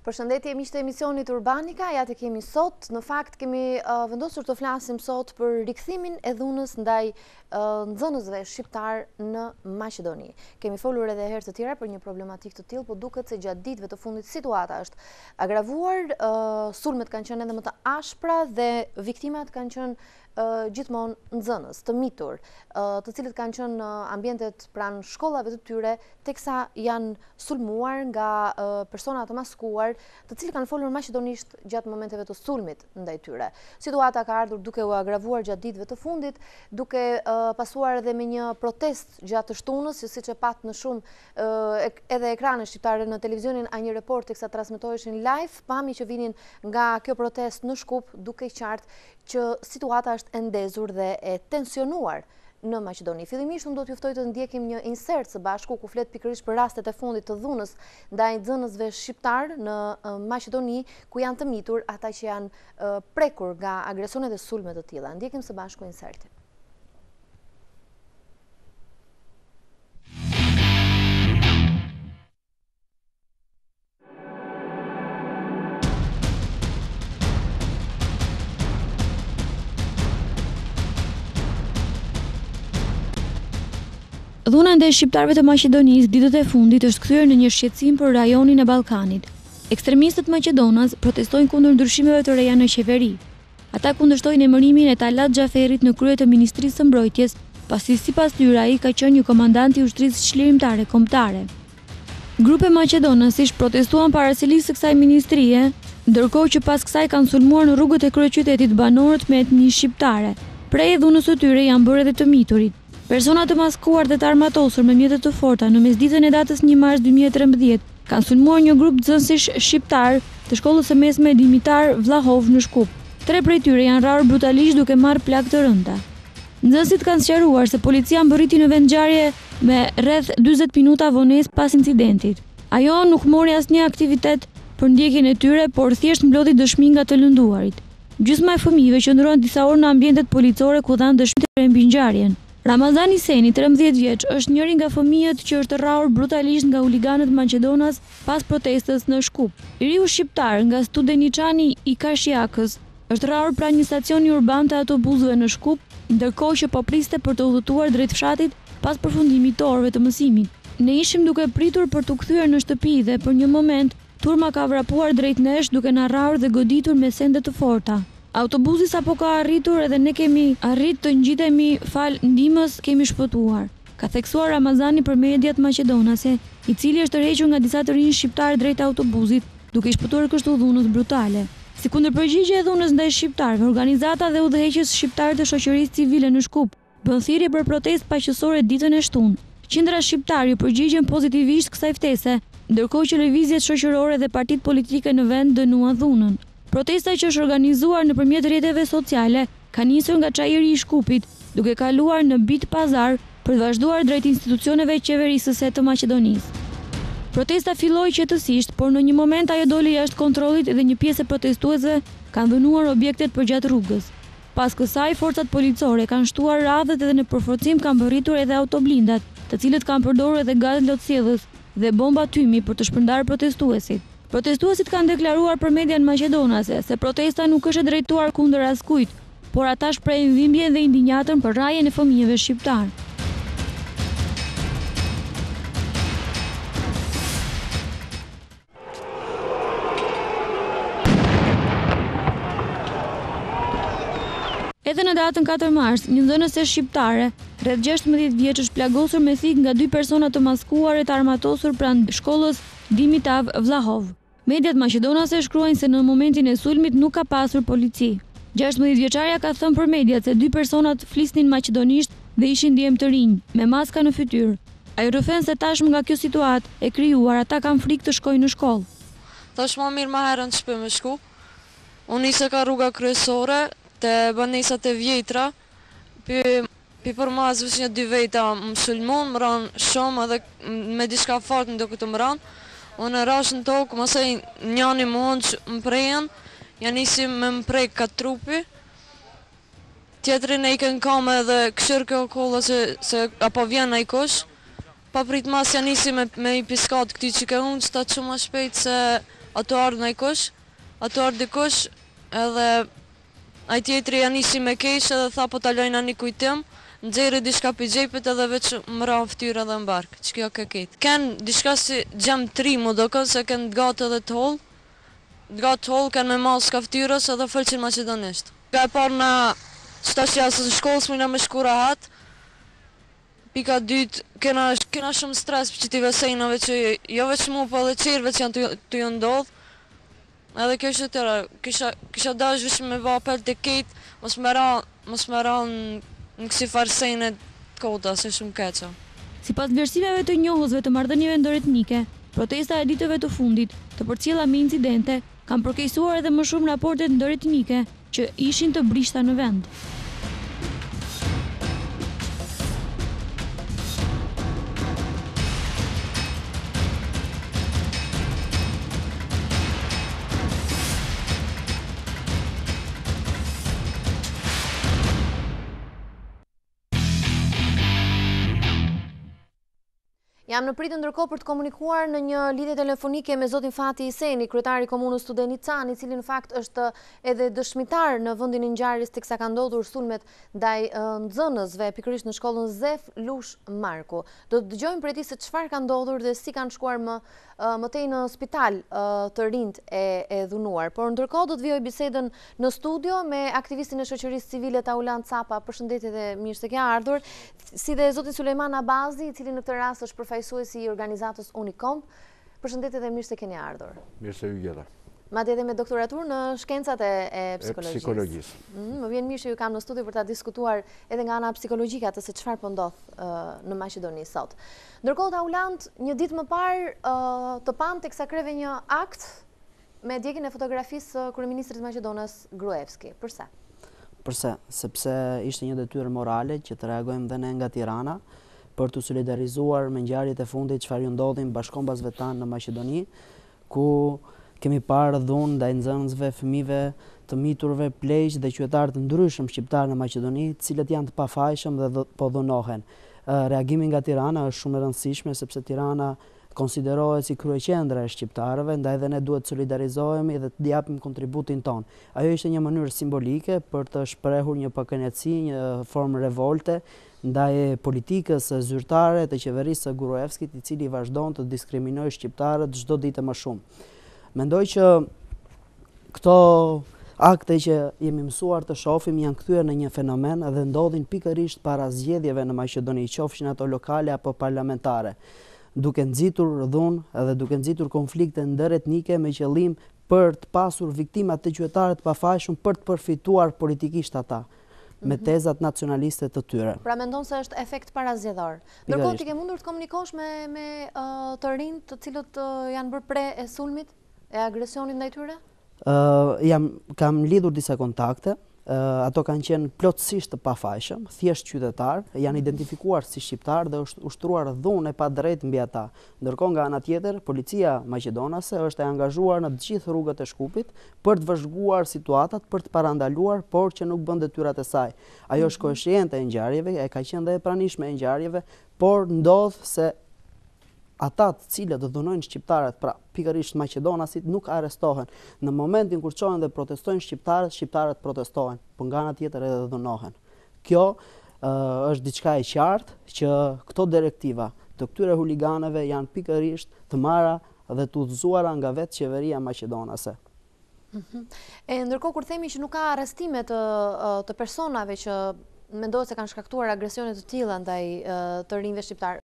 Përshëndetje miq të emisionit Urbanika, ja të kemi sot. Në fakt kemi vendosur të flasim sot për rikthimin e dhunës ndaj nxënësve shqiptar në Maqedoni. Kemi folur edhe herë të tjera për një problematik të tillë, por duket se gjatë ditëve të fundit situata është agravuar, sulmet kanë qenë edhe më të ashpra dhe viktimat kanë qenë gjithmonë nxënës, të mitur, të cilët kanë qenë në ambientet pranë shkollave të tyre, teksa janë sulmuar nga persona të maskuar, të cilët kanë folur maqedonisht gjatë momenteve të sulmit ndaj tyre. Situata ka ardhur duke u agravuar gjatë ditëve të fundit, duke pasuar edhe me një protest gjatë shtunës, siç e pat në shumë edhe ekrane shqiptare në televizionin A një report, teksa transmetoheshin live, pami që vinin nga kjo protest në Shkup, duke qartë që situata është ndezur dhe e tensionuar në Maqedoni. Fillimisht unë do t'ju ftoj të ndjekim një insert së bashku ku flet pikërisht për rastet e fundit të dhunës ndaj nxënësve shqiptar në Maqedoni, ku janë të mitur ata që janë prekur nga agresione dhe sulme të tilla. Ndjekim së bashku insertin. Dhuna ndaj shqiptarëve të Maqedonisë ditët e fundit është kthyer në një shqetësim për rajonin e Ballkanit. Ekstremistët maqedonas protestojnë kundër ndryshimeve të reja në qeveri. Ata kundërshtojnë emërimin e Talat Xhaferit në krye të Ministrisë së Mbrojtjes, pasi sipas tyre ai ka qenë një komandant i ushtrisë çlirimtare kombëtare. Grupe maqedonasisht protestuan para selisë së kësaj ministrie, ndërkohë që pas kësaj kanë sulmuar në rrugët e kryeqytetit banorët me etni shqiptare. Prej dhunës së tyre janë bërë edhe të miturit. Persona të maskuar dhe të armatosur me mjete të forta në mesditën e datës 1 mars 2013 kanë sulmuar një grup nxënësish shqiptar të shkollës së mesme Dimitar Vllahov në Shkup. 3 prej tyre janë rrarë brutalisht duke marrë plagë të rënda. Nxënësit kanë sqaruar se policia mbërriti në vendngjarje me rreth 40 minuta vonesë pas incidentit. Ajo nuk mori asnjë aktivitet për ndjekjen e tyre, por thjesht mblodhi dëshmi nga të lënduarit. Gjysma e fëmijëve qëndruan disa orë në ambientet policore ku dhanë dëshmi të mbi ngjarjen. Ramazan Iseni, 13 vjeç, është njëri nga fëmijët që është rrahur brutalisht nga huliganët maqedonas pas protestës në Shkup. I riu shqiptar nga Studeniçani i Kashiakës është rrahur pranë një stacioni urban të autobusëve në Shkup, ndërkohë që po priste për të udhëtuar drejt fshatit pas përfundimit të orëve të mësimit. Ne ishim duke pritur për t'u kthyer në shtëpi dhe për një moment turma ka vrapuar drejt nesh duke na rrahur dhe goditur me sende të forta. Autobusi sapo ka arritur edhe ne kemi arrit të ngjitemi fal ndihmës kemi shpëtuar, ka theksuar Ramazani për mediat maqedonase, i cili është tërhequr nga disa të rinj shqiptar drejt autobusit, duke i shpëtuar kështu dhunës brutale. Si kundërpërgjigje e dhunës ndaj shqiptarëve, organizata dhe udhëheqës shqiptar të shoqërisë civile në Shkup bën thirrje për protestë paqësore ditën e shtunë. Qindra shqiptarë përgjigjen pozitivisht kësaj ftese, ndërkohë që lëvizjet shoqërore dhe partitë politike në vend dënuan dhunën. Protesta që është organizuar nëpërmjet rrjeteve sociale ka nisur nga çajiri i Shkupit, duke kaluar në Bit Pazar për të vazhduar drejt institucioneve qeverisëse të Maqedonisë. Protesta filloi qetësisht, por në një moment ajo doli jashtë kontrollit dhe një pjesë e protestuesve kanë dhënuar objektet përgjatë rrugës. Pas kësaj, forcat policore kanë shtuar radhët dhe në përforcim kanë mbërritur edhe autoblindat, të cilët kanë përdorur edhe gaz lotësiellës dhe bomba tymi për të shpërndarë protestuesit. Protestuesit kanë deklaruar për median maqedonase se protesta nuk është drejtuar kundër askujt, por ata shprehin dhimbjen dhe indinjatën për rrajën e fëmijëve shqiptar. Edhe në datën 4 mars, një nxënëse shqiptare, rreth 16 vjeç, është plagosur me thik nga 2 persona të maskuar e të armatosur pranë shkollës Dimitar Vllahov. Mediat maqedonase shkruajnë se në momentin e sulmit nuk ka pasur polici. 16 vjeçaria ka thënë për mediat se 2 personat flisnin maqedonisht dhe ishin djemë të rinj, me maska në fytyrë. Ai rrëfen se tashmë nga kjo situatë e krijuar, ata kanë frikë të shkojnë në shkollë. Tash më mirë ma herën që me shku. Unë nisë ka rruga kryesore të banesat e vjetra, pi përmazës një 2 vejta më sulmon, më ranë shumë edhe me diçka fort në do këtë më ranë. Unë rash në tokë, mësej njani mund që më prejen, janë isi me më prej ka trupi. Tjetërin e i kënë kam edhe këshirë kjo kolla se apo vjen e i kush. Pa prit mas janë isi me i piskat këti që ke unë, që ta që ma shpejt se ato ardhë në kush, ato ardhë dikush, edhe ai tjetri ja nisi me keq edhe tha po ta lojna një kujtim, nxjerri diçka pi xhepit edhe veç më ra fytyrë edhe mbark. Ç'kjo ka ket. Ken diçka si xham 3 më do se ken gatë edhe të holl. Gatë holl kanë me mas ka fytyrës edhe folçin maqedonisht. Ka e parë na stash jasë shkollës më na me shkura hat. Pika 2 kena shumë stres për që t'i vesejnave që jo veç mu po edhe qirëve që janë të ju ndodh. Edhe kjo është tëra, kisha dash vishë me va apel të ketë, mos me ra në kësi farsejnë të kota, se shumë keqa. Sipas vlerësimeve të njohësve të marrëdhënieve ndoretnike, protesta e ditëve të fundit, të përcjella me incidente, kanë përkeqësuar edhe më shumë raportet ndoretnike që ishin të brishta në vend. Jam në pritë ndërkohë për të komunikuar në një lidhje telefonike me zotin Fati Iseni, kryetari i komunës Studenican, i cili në fakt është edhe dëshmitar në vendin e ngjarjes teksa ka ndodhur sulmet ndaj nxënësve pikërisht në shkollën Zef Lush Marku. Do të dëgjojmë prej tij se çfarë ka ndodhur dhe si kanë shkuar më tej në spital të rinjt e dhunuar. Por ndërkohë do të vijoj bisedën në studio me aktivistin e shoqërisë civile Taulan Capa. Përshëndetje dhe mirë se ke ardhur. Si dhe zotin Sulejman Abazi, i cili në këtë rast është përfaqësuesi i organizatës Unicom. Përshëndetje dhe mirë se keni ardhur. Mirë se ju gjeta. Madje edhe me doktoraturë në shkencat e psikologjisë. Më vjen mirë që ju kam në studio për ta diskutuar edhe nga ana psikologjike atë se çfarë po ndodh në Maqedoni sot. Ndërkohë Taulant, një ditë më parë të pam teksa kreve një akt me djegjen e fotografisë së kryeministrit të Maqedonisë Gruevski. Përse? Përse? Sepse ishte një detyrë morale që të reagojmë dhe ne nga Tirana për të solidarizuar me ngjarjet e fundit çfarë ju ndodhin bashkombasve tanë në Maqedoni, ku kemi parë dhunë ndaj nxënësve, fëmijëve, të miturve, pleq dhe qytetarë të ndryshëm shqiptarë në Maqedoni, të cilët janë të pafajshëm dhe po dhunohen. Reagimi nga Tirana është shumë e rëndësishme sepse Tirana konsiderohet si kryeqendra e shqiptarëve, ndaj dhe ne duhet të solidarizohemi dhe të japim kontributin ton. Ajo ishte një mënyrë simbolike për të shprehur një pakënaqësi, një formë revolte ndaj politikës zyrtare të qeverisë së Gruevskit, i cili vazhdon të diskriminojë shqiptarët çdo ditë më shumë. Mendoj që këto akte që jemi mësuar të shohim janë kthyer në një fenomen dhe ndodhin pikërisht para zgjedhjeve në Maqedoni, qofshin ato lokale apo parlamentare, duke nxitur dhunë dhe duke nxitur konflikte ndëretnike me qëllim për të pasur viktima të qytetarët pafajshëm për të përfituar politikisht ata me tezat nacionaliste të tyre. Pra mendon se është efekt parazgjedhor. Ndërkohë ti ke mundur të komunikosh me të rinj të cilët janë bërë pre e sulmit, e agresionit ndaj tyre? Kam lidhur disa kontakte. Ato kanë qenë plotësisht të pafajshëm, thjesht qytetar, janë identifikuar si shqiptar dhe është ushtruar dhunë e padrejtë mbi ata. Ndërkohë nga ana tjetër, policia maqedonase është e angazhuar në të gjithë rrugët e Shkupit për të vëzhguar situatat, për të parandaluar, por që nuk bën detyrat e saj. Ajo është koeshiente e ngjarjeve, e ka qenë dhe e pranishme e ngjarjeve, por ndodh se ata të cilët dhunojnë shqiptarët, pra pikërisht maqedonasit, nuk arrestohen. Në momentin kur çohen dhe protestojnë shqiptarët protestojnë, por nga ana tjetër edhe dhunohen. Kjo është diçka e qartë që këto direktiva të këtyre huliganëve janë pikërisht të marra dhe të udhëzuara nga vetë qeveria maqedonase. Ndërkohë kur themi që nuk ka arrestime të personave që mendohet se kanë shkaktuar agresione të tilla ndaj të rinjve shqiptar.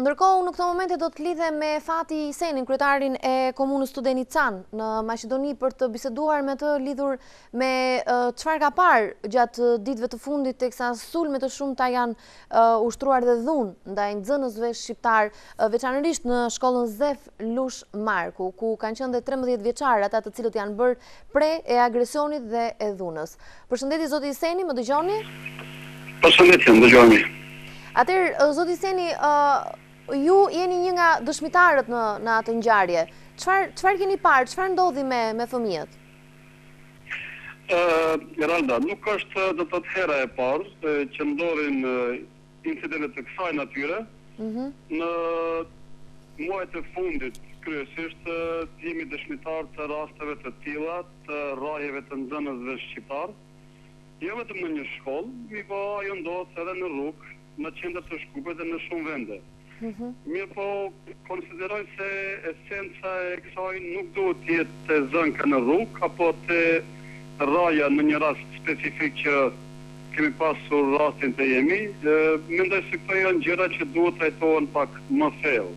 Ndërkohë, në këto momente do të lidhem me Fati Isenin, kryetarin e komunës Studenican në Maqedoni, për të biseduar me të lidhur me çfarë ka parë gjatë ditëve të fundit, teksa sulme të shumta janë ushtruar dhe dhunë ndaj nxënësve shqiptar, veçanërisht në shkollën Zef Lush Marku, ku kanë qenë dhe 13 vjeçar, ata të cilët janë bërë pre e agresionit dhe e dhunës. Përshëndetje zoti Iseni, më dëgjoni? Përshëndetje, më dëgjoni. Atëherë, zoti Iseni, ju jeni një nga dëshmitarët në atë ngjarje. Çfarë keni parë? Çfarë ndodhi me fëmijët? Geralda, nuk është do të thotë hera e parë që ndodhin incidente të kësaj natyre në muajt e fundit kryesisht jemi dëshmitar të rasteve të tilla të rrajeve të nxënësve shqiptar, jo vetëm në një shkollë, po ajo ndodh edhe në rrugë, në qendër të Shkupit dhe në shumë vende. Mirë po, konsideroj se esenca e kësaj nuk duhet të jetë të zënka në rrugë, apo të rraja në një rast specifik që kemi pasur rastin të jemi. Mendoj se këto janë gjëra që duhet trajtohen pak më thellë.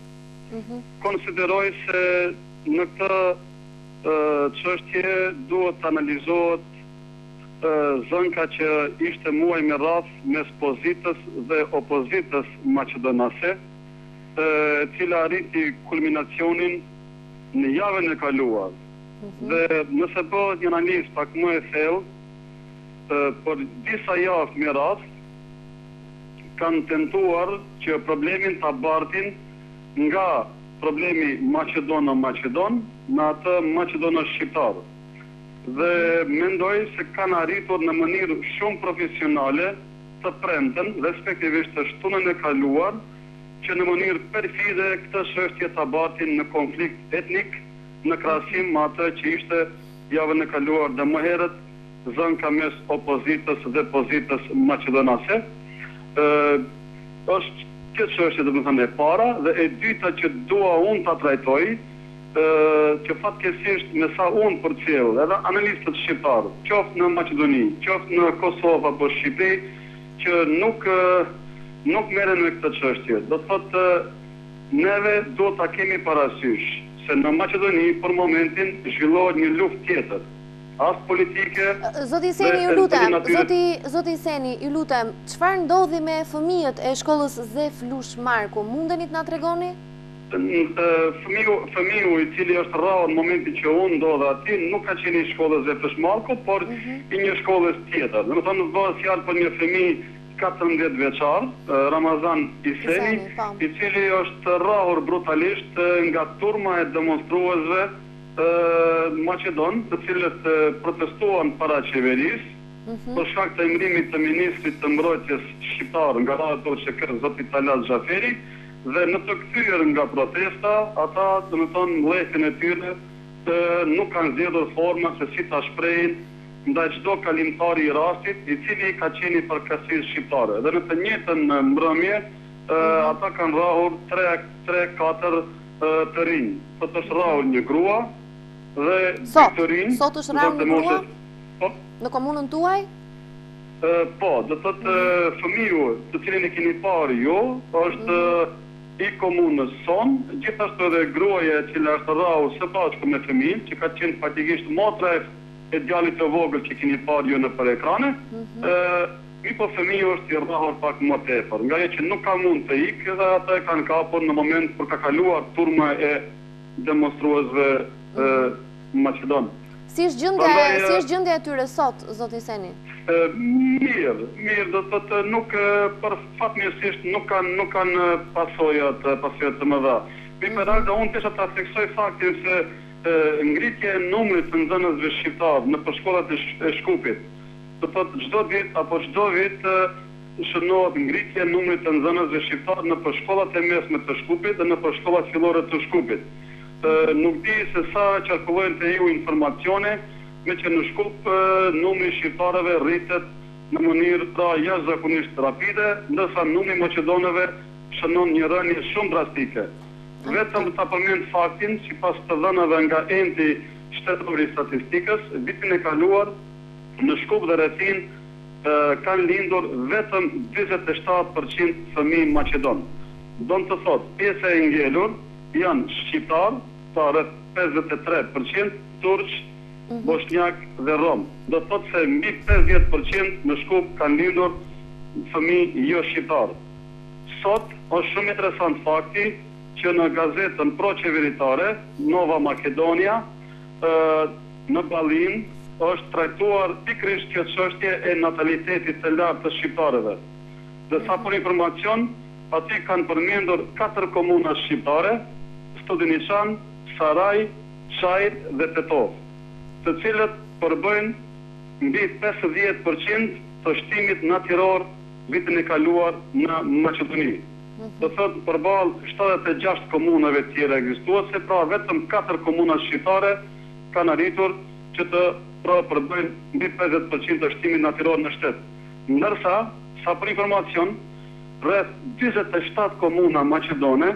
Konsideroj se në këtë çështje duhet të analizohet zënka që ishte muaj me radh mes pozitës dhe opozitës maqedonase, cila arriti kulminacionin në javën e kaluar. Dhe nëse bëhet një analizë pak më e thellë, për disa javë me radh kanë tentuar që problemin ta bartin nga problemi Maqedon në atë Maqedono-shqiptar. Dhe mendoj se kanë arritur në mënyrë shumë profesionale të premten, respektivisht të shtunën e kaluar, që në mënyrë perfide këtë çështje ta bartin në konflikt etnik në krahasim me atë që ishte javën e kaluar dhe më herët zënka mes opozitës dhe pozitës maqedonase. Është kjo çështje domethënë e para, dhe e dyta që dua unë ta trajtoj, që fatkeqësisht me sa unë përcjell edhe analistët shqiptarë, qoftë në Maqedoni, qoftë në Kosovë apo Shqipëri, që nuk merren me këtë çështje. Do thotë neve do ta kemi parasysh se në Maqedoni për momentin zhvillohet një luftë tjetër, as politike. Zoti Seni, ju lutem, Zoti Seni, ju lutem, çfarë ndodhi me fëmijët e shkollës Zef Lush Marku? Mundeni të na tregoni? Fëmiu i cili është rrahur në momentin që unë ndodha aty nuk ka qenë i shkollës Zef Lush Marku, por i një shkollës tjetër. Domethënë bëhet fjalë për një fëmijë 14 vjeçar, Ramazan Iseni, i cili është rrahur brutalisht nga turma e demonstruesve Maqedon, të cilët protestuan para qeverisë për shkak të emërimit të ministrit të mbrojtjes shqiptar nga radha Torçekër, zoti Talat Xhaferi, dhe në të kthyer nga protesta, ata domethënë mbledhjen e tyre nuk kanë zgjedhur forma se si ta shprehin ndaj çdo kalimtari i rastit, i cili ka qenë i përkatësisë shqiptare. Dhe në të njëjtën mbrëmje, ata kanë rrahur 3-4 të rinj. Sot është rrahur një grua dhe dy të rinj. Sot është rrahur një grua? Në komunën tuaj? Po, do thotë fëmiu të cilin e keni parë ju, është i komunës son, gjithashtu edhe gruaja e cila është rrahur së bashku me fëmijën, që ka qenë faktikisht motra e djalit të vogël që keni parë ju në për ekrane, po fëmiu është i rrahur pak më tepër, nga që nuk ka mund të ikë dhe ata e kanë kapur në moment kur ka kaluar turma e demonstruesve Maqedon. Si është gjendja e tyre sot, zoti Seni? Mirë, do të thotë nuk për fatmirësisht nuk kanë pasojat të mëdha. Megjithatë, unë desha ta theksoj faktin se ngritja e numrit të nxënësve shqiptar në shkollat e Shkupit. Do thotë çdo vit shënohet ngritja e numrit të nxënësve shqiptar në shkollat e mesme të Shkupit dhe në shkollat fillore të Shkupit. Nuk di se sa qarkullojnë te ju informacione, me që në Shkup numri shqiptarëve rritet në mënyrë jashtëzakonisht rapide, ndërsa numri maqedonëve shënon një rënje shumë drastike. Vetëm ta përmend faktin, sipas të dhënave nga enti shtetëror i statistikës, vitin e kaluar në Shkup dhe rrethin kanë lindur vetëm 47% fëmijë maqedon. Do të thotë, pjesa e ngelur janë shqiptar, pa rreth 53%, turq, bosnjak dhe rom. Do të thotë se mbi 50% në Shkup kanë lindur fëmijë jo shqiptar. Sot është shumë interesant fakti që në gazetën proqeveritare Nova Makedonia në Ballin është trajtuar pikërisht kjo çështje e natalitetit të lartë të shqiptarëve. Dhe sa për informacion, aty kanë përmendur 4 komuna shqiptare, Studeniçan, Saraj, Çajt dhe Tetov, të cilët përbëjnë mbi 50% të shtimit natyror vitin e kaluar në Maqedoni. Do thotë përballë 76 komunave tjera ekzistuese, pra vetëm 4 komuna shqiptare kanë arritur që të përbëjnë mbi 50% të shtimit natyror në shtet. Ndërsa, sa për informacion, rreth 47 komuna maqedone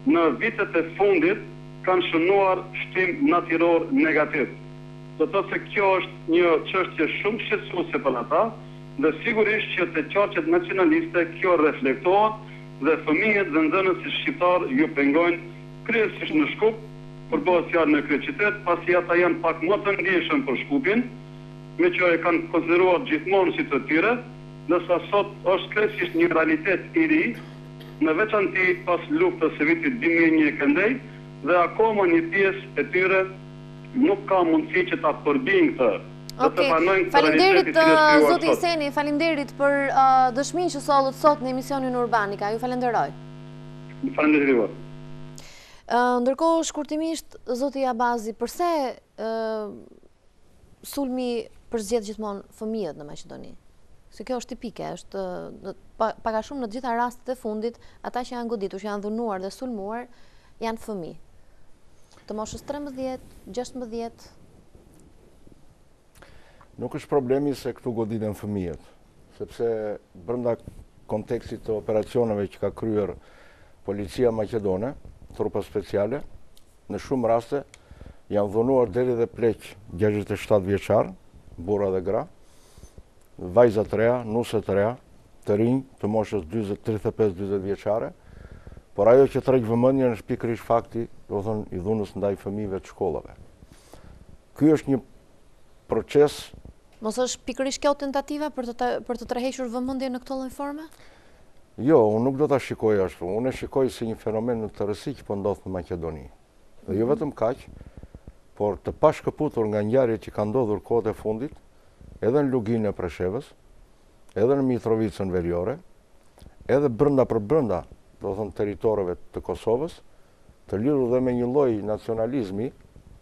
në vitet e fundit kanë shënuar shtim natyror negativ. Do të thotë se kjo është një çështje shumë shqetësuese për ata, dhe sigurisht që te qarqet nacionaliste kjo reflektohet dhe fëmijët dhe nxënësit shqiptar ju pengojnë kryesisht në Shkup, për bëhet fjalë në kryeqytet, pasi ata janë pak më të ndjeshëm për Shkupin, me që e kanë konsideruar gjithmonë si të tyre, ndërsa sot është kryesisht një realitet i ri, në veçanti pas luftës së vitit 2001 këndej, dhe akoma një pjesë e tyre nuk ka mundësi që ta përbijnë këtë. Faleminderit zoti Seni, faleminderit për dëshminë që sollët sot në emisionin Urbanika. Ju falenderoj. Falenderoj. Ndërkohë, shkurtimisht, zoti Abazi, përse sulmi përzgjedh gjithmonë fëmijët në Maqedoni? Se kjo është tipike, është pak a shumë në të gjitha rastet e fundit, ata që janë goditur, që janë dhunuar dhe sulmuar, janë fëmijë. Të moshës 13, 16. Nuk është problemi se këtu goditen fëmijët, sepse brenda kontekstit të operacioneve që ka kryer policia maqedone, trupa speciale, në shumë raste janë dhunuar deri dhe pleq 67 vjeçar, burra dhe gra, vajza të reja, nuse të reja, të rinj, të moshës 35-40 vjeçare, por ajo që tërheq vëmendjen është pikërisht fakti, do thonë, i dhunës ndaj fëmijëve të shkollave. Ky është një proces. Mos është pikërisht kjo tentativa për të tërhequr vëmendjen në këtë lloj forme? Jo, unë nuk do ta shikoj ashtu. Unë e shikoj si një fenomen në të rëndësishëm që po ndodh në Maqedoni. Dhe jo vetëm kaq, por të pashkëputur nga ngjarjet që kanë ndodhur kohët e fundit, edhe në Luginë e Preshevës, edhe në Mitrovicën Veriore, edhe brenda për brenda, do thonë territoreve të Kosovës, të lidhur dhe me një lloj nacionalizmi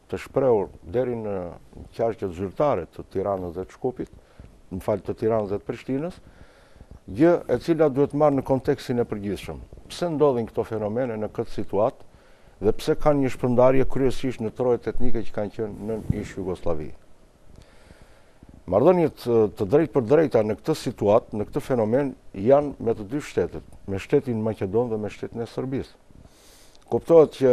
të shprehur deri në qarqet zyrtare të Tiranës dhe të Shkupit, të Tiranës dhe të Prishtinës, gjë e cila duhet marrë në kontekstin e përgjithshëm. Pse ndodhin këto fenomene në këtë situatë dhe pse kanë një shpërndarje kryesisht në trojet etnike që kanë qenë në ish Jugosllavi. Marrëdhëniet të drejtë për drejta në këtë situatë, në këtë fenomen janë me të dy shtetet, me shtetin Maqedon dhe me shtetin e Serbisë. Kuptohet që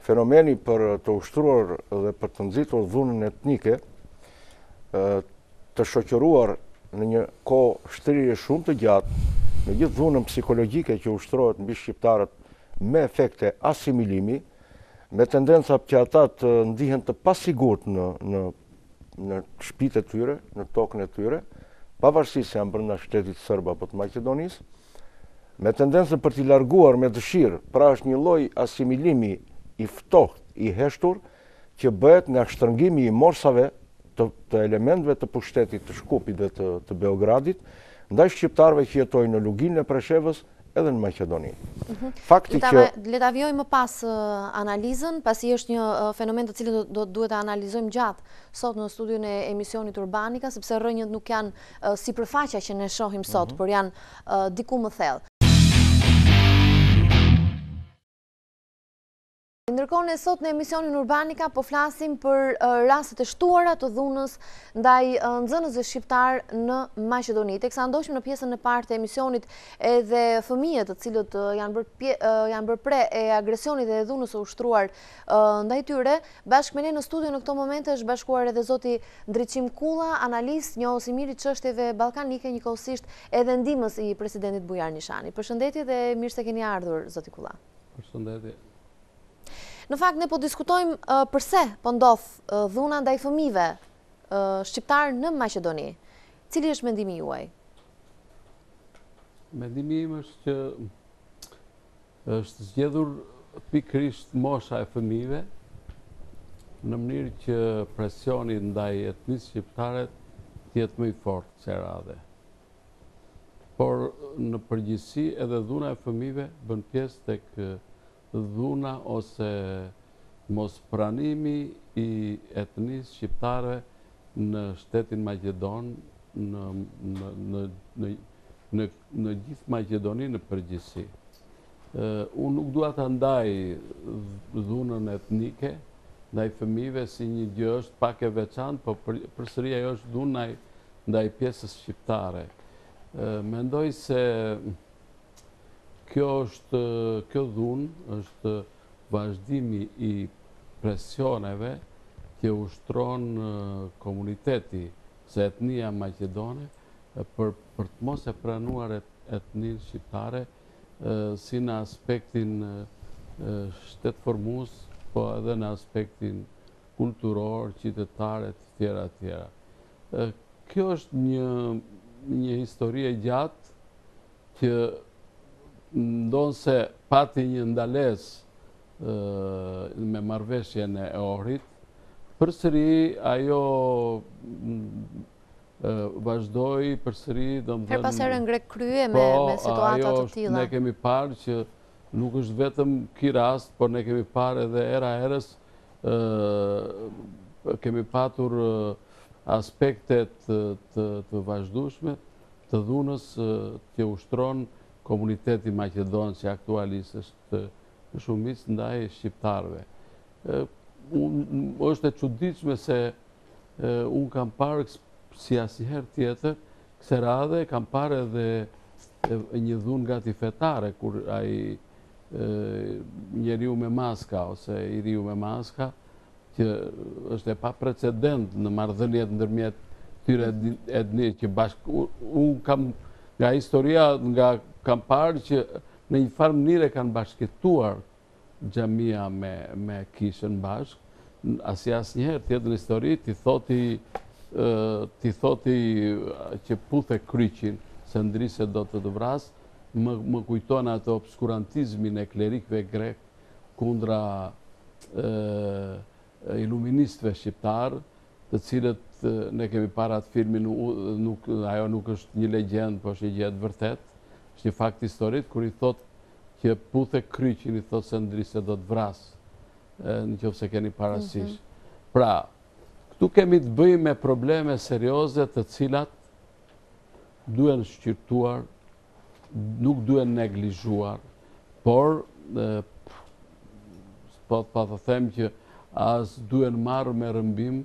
fenomeni për të ushtruar dhe për të nxitur dhunën etnike, të shoqëruar në një kohë shtrirje shumë të gjatë, në gjithë dhunën psikologjike që ushtrohet mbi shqiptarët me efekte asimilimi, me tendenca që ata të ndihen të pasigurt në shtëpitë e tyre, në tokën e tyre, pavarësisht se janë brenda shtetit serb apo të Maqedonisë, me tendencën për t'i larguar me dëshirë, pra është një lloj asimilimi i ftohtë, i heshtur, që bëhet nga shtrëngimi i morsave të elementëve të pushtetit të Shkupit dhe të Beogradit, ndaj shqiptarëve që jetojnë në Luginë e Preshevës edhe në Maqedoni. Fakti që le ta vjojmë më pas analizën, pasi është një fenomen të cilin duhet ta analizojmë gjatë sot në studion e emisionit Urbanika, sepse rrënjët nuk janë sipërfaqja që ne shohim sot, por janë diku më thellë. Ndërkohë ne sot në emisionin Urbanika po flasim për rastet e shtuara të dhunës ndaj nxënësve shqiptar në Maqedoni. Teksa ndoshim në pjesën e parë të emisionit edhe fëmijët të cilët janë bërë pre e agresionit dhe dhunës së ushtruar ndaj tyre, bashkë me ne në studio në këto momente është bashkuar edhe zoti Ndriçim Kulla, analist, njohës i mirë i çështjeve ballkanike, njëkohësisht edhe ndihmës i presidentit Bujar Nishani. Përshëndetje dhe mirë se keni ardhur, zoti Kulla. Përshëndetje. Në fakt, ne po diskutojmë përse po ndodh dhuna ndaj fëmijëve shqiptar në Maqedoni. Cili është mendimi juaj? Mendimi im është që është zgjedhur pikërisht mosha e fëmijëve në mënyrë që presioni ndaj etnisë shqiptare të jetë më i fortë se radhe. Por në përgjithësi edhe dhuna e fëmijëve bën pjesë tek dhuna ose mos pranimi i etnisë shqiptare në shtetin Maqedon, në gjithë Maqedoni në përgjithësi. Unë nuk dua ta ndaj dhunën etnike ndaj fëmijëve si një gjë është pak e veçantë, po përsëri ajo është dhunë ndaj pjesës shqiptare. Mendoj se kjo dhunë është vazhdimi i presioneve që ushtron komuniteti se etnia maqedone për të mos e pranuar etninë shqiptare si në aspektin shtetformues, po edhe në aspektin kulturor, qytetar e të tjera. Kjo është një histori e gjatë që ndonë se pati një ndalesë me marrëveshjen e Ohrit, përsëri ajo vazhdoi përsëri, Her pas herë ngrek krye me situata të tilla. Ne kemi parë që nuk është vetëm ky rast, por ne kemi parë edhe era herës, kemi patur aspektet të vazhdueshme të dhunës që ushtron komuniteti maqedon që aktualisht është shumicë ndaj shqiptarëve. Është e çuditshme se unë kam parë si asnjëherë tjetër, kësaj radhe kam parë edhe një dhunë gati fetare, kur ai njeriu me maska ose i riu me maska, që është e pa precedent në marrëdhëniet ndërmjet këtyre etni që unë kam nga historia, kam parë që në një farë mënyrë kanë bashkëtuar xhamia me kishën bashk, asnjëherë tjetër në histori ti thoti që puthe kryqin se ndrise do të vras, më kujton atë obskurantizmin e klerikëve grek kundra iluministëve shqiptar, të cilët ne kemi parë atë filmin, ajo nuk është një legjend, po është një gjë e vërtet, është një fakt historik, kur i thot që puthe kryqin, i thot se ndrise do të vras, në qoftë se keni parasysh. Pra, këtu kemi të bëjmë me probleme serioze të cilat duhen shqyrtuar, nuk duhen neglizhuar, por po të them që as duhen marrë me rëmbim,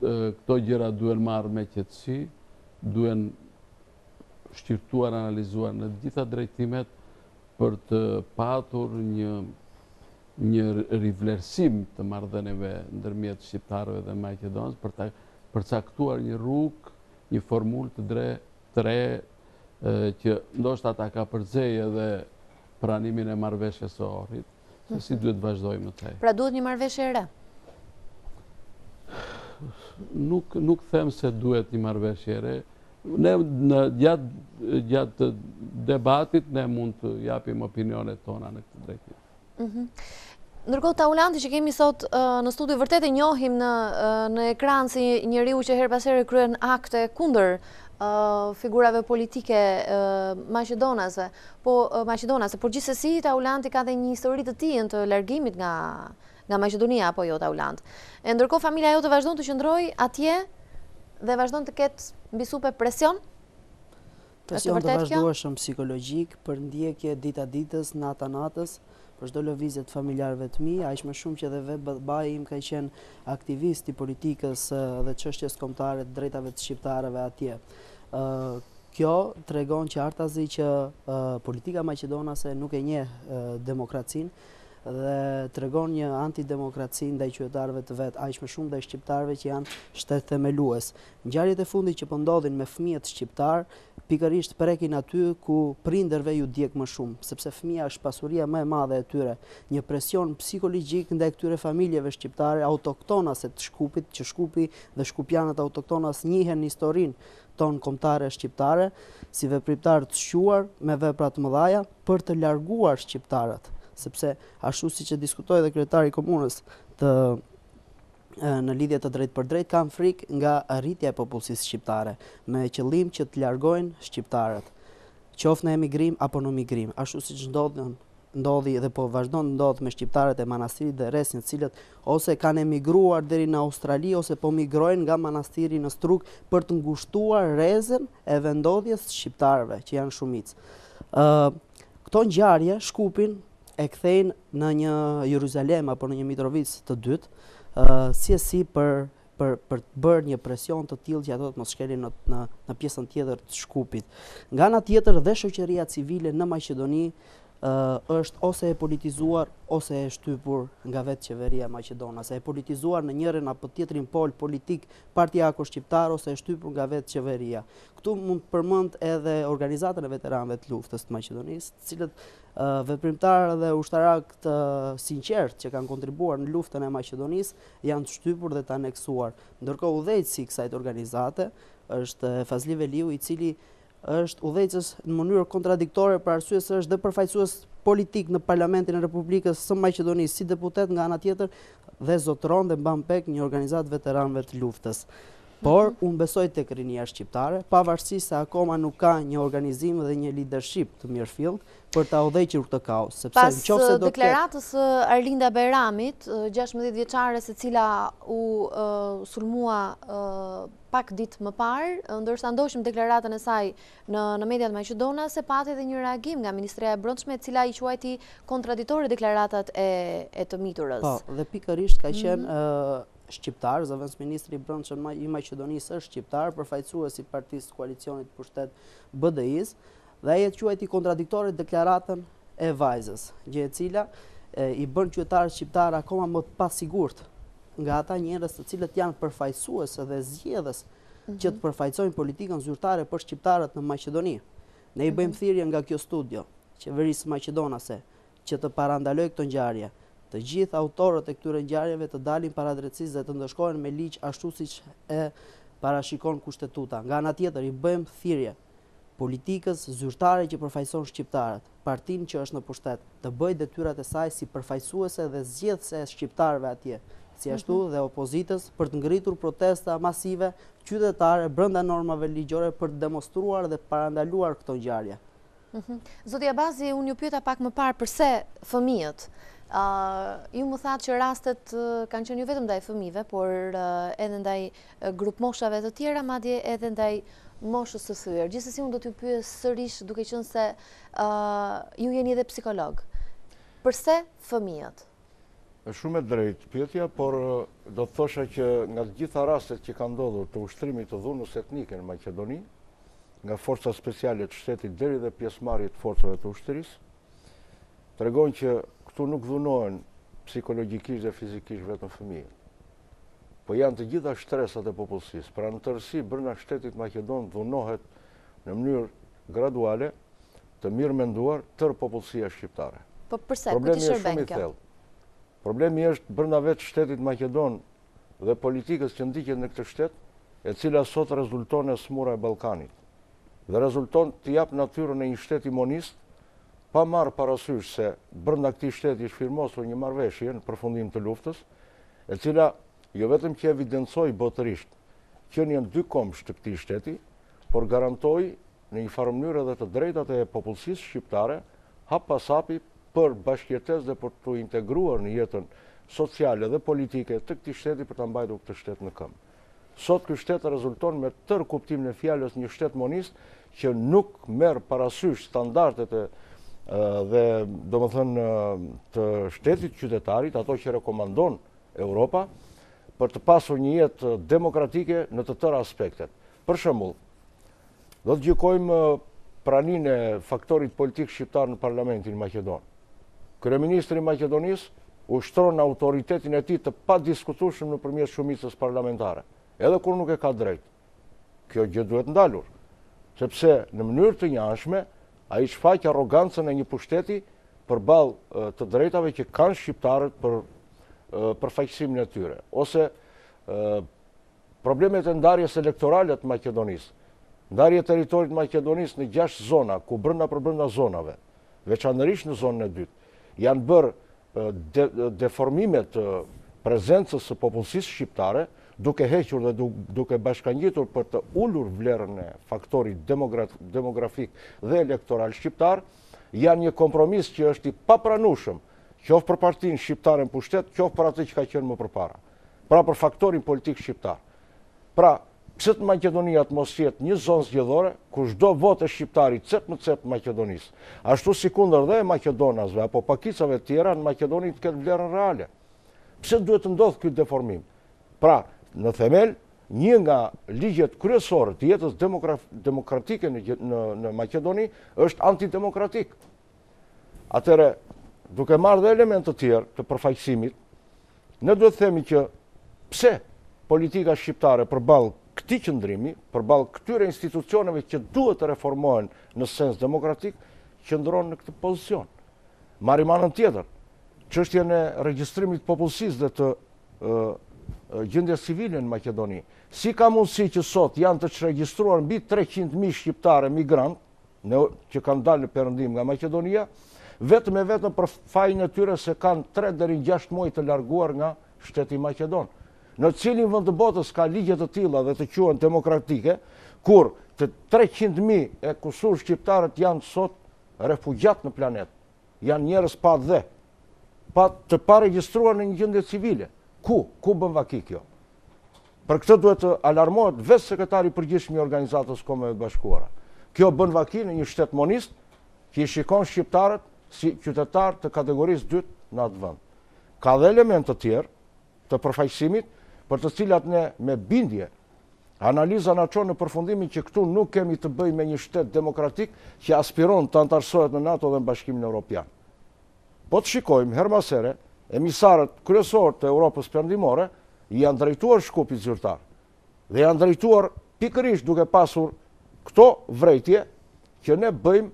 këto gjëra duhen marrë me qetësi, duhen shqyrtuar, analizuar në gjitha drejtimet për të patur një rivlerësim të marrëdhënieve ndërmjet shqiptarëve dhe maqedonës, për të përcaktuar një rrugë, një formulë të re që ndoshta ta ka përcej edhe pranimin e marrëveshjes së Ohrit, se si duhet vazhdojmë në tej. Pra duhet një marrëveshje e re? Nuk them se duhet një marrëveshje e re. Ne gjatë debatit ne mund të japim opinionet tona në këtë drejtim. Ndërkohë Taulandi që kemi sot në studio vërtet e njohim në ekran si njeriu që her pas here kryen akte kundër figurave politike maqedonase, por gjithsesi Taulandi ka dhe një histori të tij të largimit nga Maqedonia, apo jo Tauland. E ndërkohë familja jote vazhdon të qëndrojë atje dhe vazhdon të ketë mbi supe presion? Presion të vazhdueshëm psikologjik për ndjekje dita ditës, nata natës, për çdo lëvizje të familjarëve të mi, aq më shumë që edhe vetë babai im ka qenë aktivist i politikës dhe çështjes kombëtare të drejtave të shqiptarëve atje. Kjo tregon qartazi që politika maqedonase nuk e njeh demokracinë dhe tregon një antidemokraci ndaj qytetarëve të vet, aq më shumë ndaj shqiptarëve që janë shtet themelues. Ngjarjet e fundit që po ndodhin me fëmijët shqiptar, pikërisht prekin aty ku prindërve ju djeg më shumë, sepse fëmia është pasuria më e madhe e tyre. Një presion psikologjik ndaj këtyre familjeve shqiptare autoktonase të Shkupit, që Shkupi dhe shkupianët autoktonas njihen historinë tonë kombëtare shqiptare si veprimtar të shquar me vepra të mëdha për të larguar shqiptarët, sepse ashtu siç e diskutoi edhe kryetari i komunës në lidhje të drejtë për drejtë, kanë frikë nga arritja e popullsisë shqiptare, me qëllim që të largojnë shqiptarët, qoftë në emigrim apo në migrim, ashtu siç ndodhi dhe po vazhdon të ndodh me shqiptarët e manastirit dhe rrethin, të cilët ose kanë emigruar deri në Australi ose po migrojnë nga manastiri në Strug për të ngushtuar rrezën e vendodhjes shqiptarëve, që janë shumicë. Këto ngjarje Shkupin e kthejnë në një Jeruzalem apo në një Mitrovic të dytë, si për të bërë një presion të tillë që ato të mos shkelin në pjesën tjetër të Shkupit. Nga ana tjetër dhe shoqëria civile në Maqedoni është ose e politizuar ose e shtypur nga vetë qeveria maqedonase, e politizuar në njërin apo tjetrin pol politik partijako shqiptar ose e shtypur nga vetë qeveria. Këtu mund të përmend edhe organizatën e veteranëve të luftës të Maqedonisë, të cilët veprimtarë dhe ushtarak të sinqert që kanë kontribuar në luftën e Maqedonisë janë të shtypur dhe të aneksuar. Ndërkohë udhëheqësi i kësaj organizate është Fazli Veliu, i cili është udhëheqës në mënyrë kontradiktore për arsye se është dhe përfaqësues politik në Parlamentin e Republikës së Maqedonisë si deputet, nga ana tjetër dhe zotëron dhe mban pek një organizatë veteranëve të luftës. Por unë besoj tek rinia shqiptare, pavarësisht se akoma nuk ka një organizim dhe një leadership të mirëfillt për ta udhëhequr këtë kaos, sepse nëse do deklaratës së Arlinda Bajramit, 16 vjeçare se cila u sulmua pak ditë më parë, ndërsa ndoshim deklaratën e saj në mediat maqedonase, pati edhe një reagim nga Ministria e Brendshme, e cila i quajti kontraditore deklaratat e të miturës. Po, dhe pikërisht ka qenë shqiptar, zëvendës ministri i Brendshëm i Maqedonisë është shqiptar, përfaqësues i Partisë Koalicionit Pushtet BDI-s, dhe ai e quajti kontradiktore deklaratën e vajzës, gjë e cila i bën qytetarët shqiptar akoma më të pasigurt nga ata njerëz të cilët janë përfaqësues dhe zgjedhës që të përfaqësojnë politikën zyrtare për shqiptarët në Maqedoni. Ne i bëjmë thirrje nga kjo studio qeverisë maqedonase që të parandalojë këto ngjarje. Të gjithë autorët e këtyre ngjarjeve të dalin para drejtësisë dhe të ndëshkohen me ligj ashtu siç e parashikon kushtetuta. Nga ana tjetër i bëjmë thirrje politikës zyrtare që përfaqëson shqiptarët, partinë që është në pushtet, të bëjë detyrat e saj si përfaqësuese dhe zgjedhëse e shqiptarëve atje, si ashtu dhe opozitës, për të ngritur protesta masive qytetare brenda normave ligjore për të demonstruar dhe parandaluar këto ngjarje. Zoti Abazi, unë ju pyeta pak më parë pse fëmijët. Ju më thatë që rastet kanë qenë jo vetëm ndaj fëmijëve, por edhe ndaj grup moshave të tjera, madje edhe ndaj moshës së thyer. Gjithsesi unë do t'ju pyes sërish, duke qenë se ju jeni edhe psikolog. Pse fëmijët? Është shumë e drejtë pyetja, por do të thosha që nga të gjitha rastet që kanë ndodhur të ushtrimit të dhunës etnike në Maqedoni, nga forca speciale të shtetit deri dhe pjesëmarrjet të forcave të ushtrisë, tregojnë që këtu nuk dhunohen psikologjikisht dhe fizikisht vetëm fëmijët, po janë të gjitha shtresat e popullsisë. Pra në tërësi brenda shtetit Maqedon dhunohet në mënyrë graduale, të mirë menduar tërë popullsia shqiptare. Po pse? Ku ti shërben kjo? Problemi është brenda vetë shtetit Maqedon dhe politikës që ndiqet në këtë shtet, e cila sot rezulton e smura e Ballkanit. Dhe rezulton të jap natyrën e një shteti monist, pa marrë parasysh se brenda këtij shteti është firmosur një marrëveshje në përfundim të luftës, e cila jo vetëm që evidencoi botërisht që janë dy komsh të këtij shteti, por garantoi në një farë mënyrë edhe të drejtat e popullsisë shqiptare hap pas hapi për bashkëjetesë dhe për të integruar në jetën sociale dhe politike të këtij shteti për ta mbajtur këtë shtet në këmbë. Sot ky shtet rezulton me tërë kuptimin e fjalës një shtet monist që nuk merr parasysh standardet dhe domethënë të shtetit qytetarit, ato që rekomandon Europa, për të pasur një jetë demokratike në të tëra aspektet. Për shembull, do të gjykojmë praninë e faktorit politik shqiptar në Parlamentin Maqedon. Kryeministri i Maqedonisë ushtron autoritetin e tij të padiskutueshëm nëpërmjet shumicës parlamentare, edhe kur nuk e ka drejt. Kjo gjë duhet ndalur, sepse në mënyrë të njëanshme ai shfaq arrogancën e një pushteti përballë të drejtave që kanë shqiptarët për përfaqësimin e tyre, ose problemet e ndarjes elektorale të Maqedonisë. Ndarje territorit Maqedonisë në 6 zona, ku brenda zonave, veçanërisht në zonën e dytë, janë bërë deformime të prezencës së popullsisë shqiptare, duke hequr dhe duke bashkangjitur për të ulur vlerën e faktorit demografik dhe elektoral shqiptar, janë një kompromis që është i papranueshëm, qoftë për partinë shqiptare në pushtet, qoftë për atë që ka qenë më përpara. Pra për faktorin politik shqiptar. Pra, Pse të Maqedonia të mos jetë një zonë zgjedhore, ku çdo votë shqiptari cep më cep Maqedonisë. Ashtu si kundër dhe Maqedonasve apo pakicave të tjera në Maqedoni të ketë vlerën reale. Pse duhet të ndodhë ky deformim? Pra, në themel, një nga ligjet kryesore të jetës demokratike në Maqedoni është antidemokratik. Atëre, duke marrë dhe element të tjerë të përfaqësimit, ne duhet themi që pse politika shqiptare përballë këtij qëndrimi, përballë këtyre institucioneve që duhet të reformohen në sens demokratik, qëndron në këtë pozicion. Marrim anën tjetër, çështjen e regjistrimit popullsisë dhe të gjendjes civile në Maqedoni. Si ka mundësi që sot janë të çregjistruar mbi 300.000 shqiptarë migrant që kanë dalë në perëndim nga Maqedonia, vetëm e vetëm për fajin e tyre se kanë 3 deri në 6 muaj të larguar nga shteti Maqedon. Në cilin vend të botës ka ligje të tilla dhe të quhen demokratike, kur të 300.000 e kusur shqiptarët janë sot refugjat në planet, janë njerëz pa dhe, të paregjistruar në një gjendje civile. Ku bën vaki kjo? Për këtë duhet të alarmohet vetë sekretari i përgjithshëm i Organizatës Kombeve të Bashkuara. Kjo bën vaki në një shtet monist që i shikon shqiptarët si qytetarë të kategorisë 2 në atë vend. Ka dhe element të tjerë të përfaqësimit për të cilat ne me bindje analiza na çon në përfundimin që këtu nuk kemi të bëjmë me një shtet demokratik që aspiron të antarësohet në NATO dhe në Bashkimin Evropian. Po të shikojmë her mas here, emisarët kryesorë të Europës Perëndimore janë drejtuar Shkupit zyrtar dhe janë drejtuar pikërisht duke pasur këto vrejtje që ne bëjmë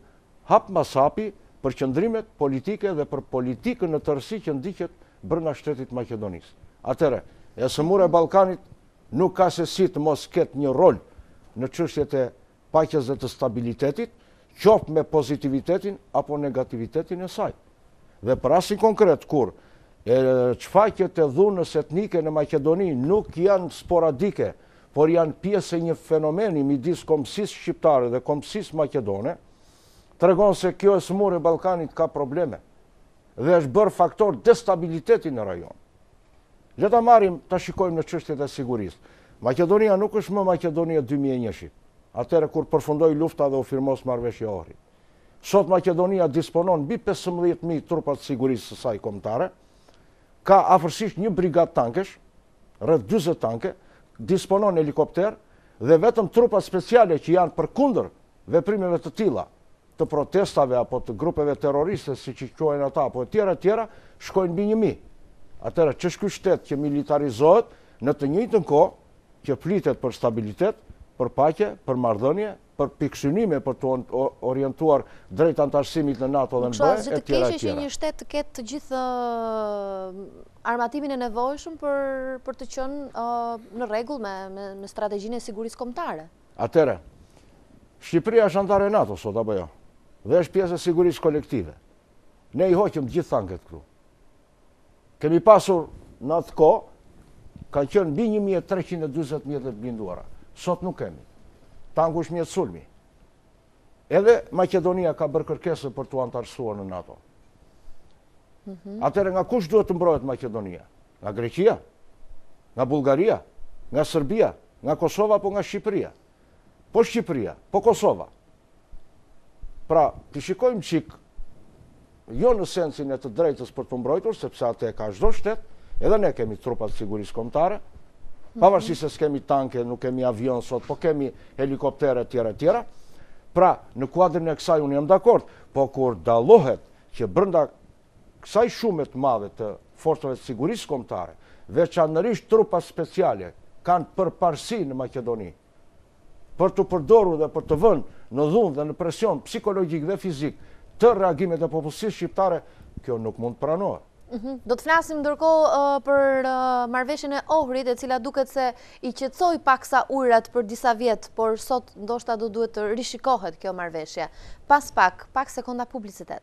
hap mas hapi për qëndrimet politike dhe për politikën në tërësi që ndiqet brenda shtetit Maqedonisë. Atëre, ESM-uri e Ballkanit nuk ka se si të mos ketë një rol në çështjet e paqes dhe të stabilitetit, qoftë me pozitivitetin apo negativitetin e saj. Dhe për rastin konkret kur çfaqjet e dhunës etnike në Maqedoni nuk janë sporadike, por janë pjesë e një fenomeni midis kombësisë shqiptare dhe kombësisë maqedone, tregon se kjo ESM-uri e Ballkanit ka probleme dhe është bërë faktor destabiliteti në rajon. Le ta marrim, ta shikojmë në çështjet e sigurisë. Maqedonia nuk është më Maqedonia 2001-shit, atëherë kur përfundoi lufta dhe u firmos marrëveshja e Ohrit. Sot Maqedonia disponon mbi 15.000 trupa të sigurisë së saj kombëtare, ka afërsisht një brigadë tankesh, rreth 40 tanke, disponon helikopter dhe vetëm trupa speciale që janë përkundër veprimeve të tilla, të protestave apo të grupeve terroriste siç i quajnë ata apo tjera, shkojnë mbi 1.000. Atëherë ç'është ky shtet që militarizohet në të njëjtën kohë që flitet për stabilitet, për paqe, për marrëdhënie, për pikësynime për të orientuar drejt antarësimit në NATO dhe në BE, e tjera. Që një shtet të ketë të gjithë armatimin e nevojshëm për të qenë në rregull me strategjinë e sigurisë kombëtare. Atëherë, Shqipëria është antare e NATO sot apo jo? Dhe është pjesë e sigurisë kolektive. Ne i hoqëm gjithë tanket këtu. Kemi pasur në atë kohë, kanë qenë mbi 1.340 mjetet blinduara. Sot nuk kemi. Tanku është mjet sulmi. Edhe Maqedonia ka bërë kërkesë për të antarësuar në NATO. Atëherë nga kush duhet të mbrohet Maqedonia? Nga Greqia? Nga Bullgaria? Nga Serbia? Nga Kosova apo nga Shqipëria? Po Shqipëria, po Kosova. Pra, të shikojmë çik jo në sensin e të drejtës për të mbrojtur, sepse atë ka çdo shtet, edhe ne kemi trupat sigurisë kombëtare, pavarësisht se s'kemi tanke, nuk kemi avion sot, po kemi helikoptere tjera. Pra, në kuadrin e kësaj unë jam dakord, po kur dallohet që brenda kësaj shume të madhe të forcave të sigurisë kombëtare, veçanërisht trupa speciale kanë përparësi në Maqedoni, për të përdorur dhe për të vënë në dhunë dhe në presion psikologjik dhe fizik të reagimet e popullsisë shqiptare, kjo nuk mund të pranohet. Do të flasim ndërkohë për marrëveshjen e Ohrit, e cila duket se i qetësoi paksa ujërat për disa vjet, por sot ndoshta do duhet të rishikohet kjo marrëveshje. Pas pak sekonda publicitet.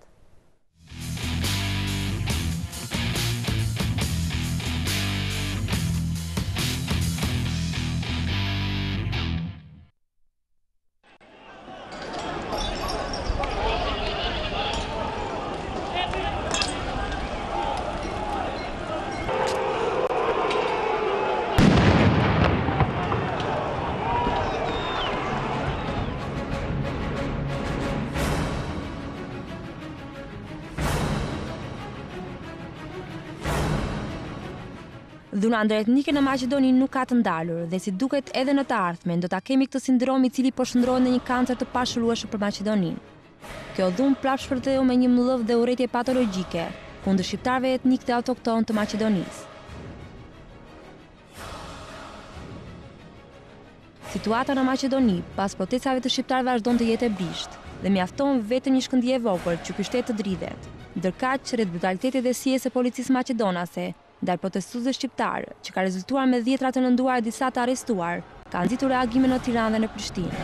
Dhuna ndëretnike në Maqedoni nuk ka të ndalur dhe si duket edhe në të ardhmen do ta kemi këtë sindrom i cili po shndrohet në një kancer të pashërueshëm për Maqedoninë. Kjo dhunë prapë shpërtheu me një mllëv dhe urrëtie patologjike kundër shqiptarëve etnik dhe autokton të Maqedonisë. Situata në Maqedoni pas protestave të shqiptarëve vazhdon të jetë e brisht dhe mjafton vetëm një shkëndije e vogël që ky shtet të dridhet. Ndërkaq, rreth brutalitetit dhe sijes së policisë maqedonase ndaj protestuesve shqiptar, që ka rezultuar me dhjetra të nënduar e disa të arrestuar, ka nxitur reagime në Tiranë dhe në Prishtinë.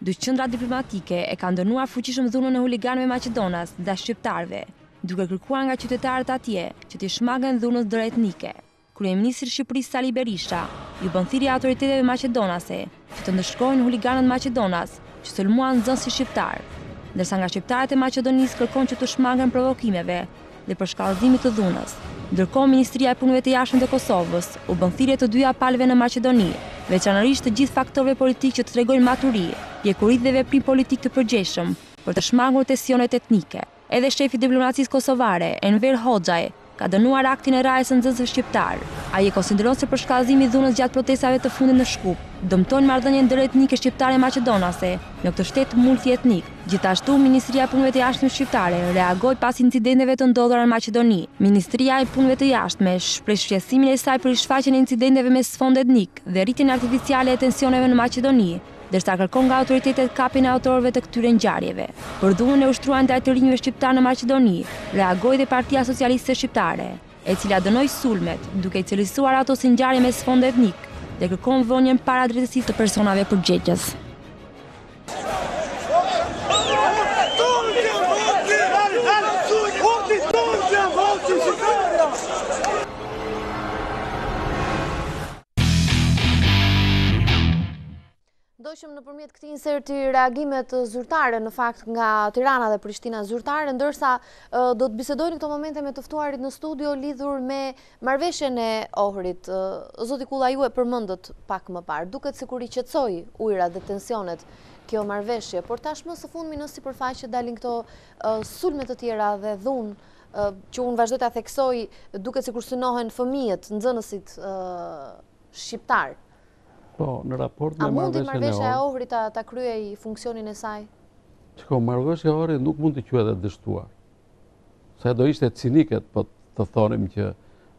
Dy qendra diplomatike e kanë dënuar fuqishëm dhunën e huliganëve maqedonas dhe shqiptarëve, duke kërkuar nga qytetarët atje që t'i shmangen dhunës ndëretnike. Kryeministri i Shqipërisë Sali Berisha ju bën thirrje autoriteteve maqedonase që të ndëshkojnë huliganët maqedonas që sulmuan nxënësit shqiptar, ndërsa nga shqiptarët e Maqedonisë kërkon që të shmangen provokimeve dhe për shkallëzimit të dhunës. Ndërkohë, Ministria e Punëve të Jashtme të Kosovës u bën thirrje të dyja palëve në Maqedoni, veçanërisht të gjithë faktorëve politikë që të tregojnë maturi, pjekurit dhe veprim politik të përgjegjshëm për të shmangur tensionet etnike. Edhe shefi i diplomacisë kosovare, Enver Hoxhaj, ka dënuar aktin e rajës së nxënësve shqiptar. Ai e konsideron se për shkallëzimi i dhunës gjatë protestave të fundit në Shkup, dëmtojnë marrëdhënien ndëretnike shqiptare maqedonase në këtë shtet multietnik. Gjithashtu, Ministria e Punëve të Jashtme shqiptare reagoi pas incidenteve të ndodhura në Maqedoni. Ministria e Punëve të Jashtme shpreh shqetësimin e saj për shfaqjen e incidenteve me sfond etnik dhe rritjen artificiale e tensioneve në Maqedoni, ndërsa kërkon nga autoritetet kapjen e autorëve të këtyre ngjarjeve. Për dhunën e ushtruar ndaj të rinjve shqiptar në Maqedoni, reagoi dhe Partia Socialiste Shqiptare, e cila dënoi sulmet, duke i cilësuar ato si ngjarje me sfond etnik dhe kërkon vënien para drejtësisë të personave përgjegjës. Ndoqëm nëpërmjet këtij inserti reagimet zyrtare në fakt nga Tirana dhe Prishtina zyrtare, ndërsa do të bisedojnë në këto momente me të ftuarit në studio lidhur me marrëveshjen e Ohrit. Zoti Kulla, ju e përmendët pak më parë. Duket sikur i qetësoi ujërat dhe tensionet kjo marrëveshje, por tashmë së fundmi në sipërfaqe dalin këto sulme të tjera dhe dhunë që unë vazhdoj ta theksoj, duket sikur synohen fëmijët, nxënësit shqiptar. Po, në raport me marrëveshjen e Ohrit. A mundi marrëveshja e Ohrit ta kryej funksionin e saj? Shiko, marrëveshja e Ohrit nuk mund të quhet e dështuar. Se do ishte cinike po të thonim që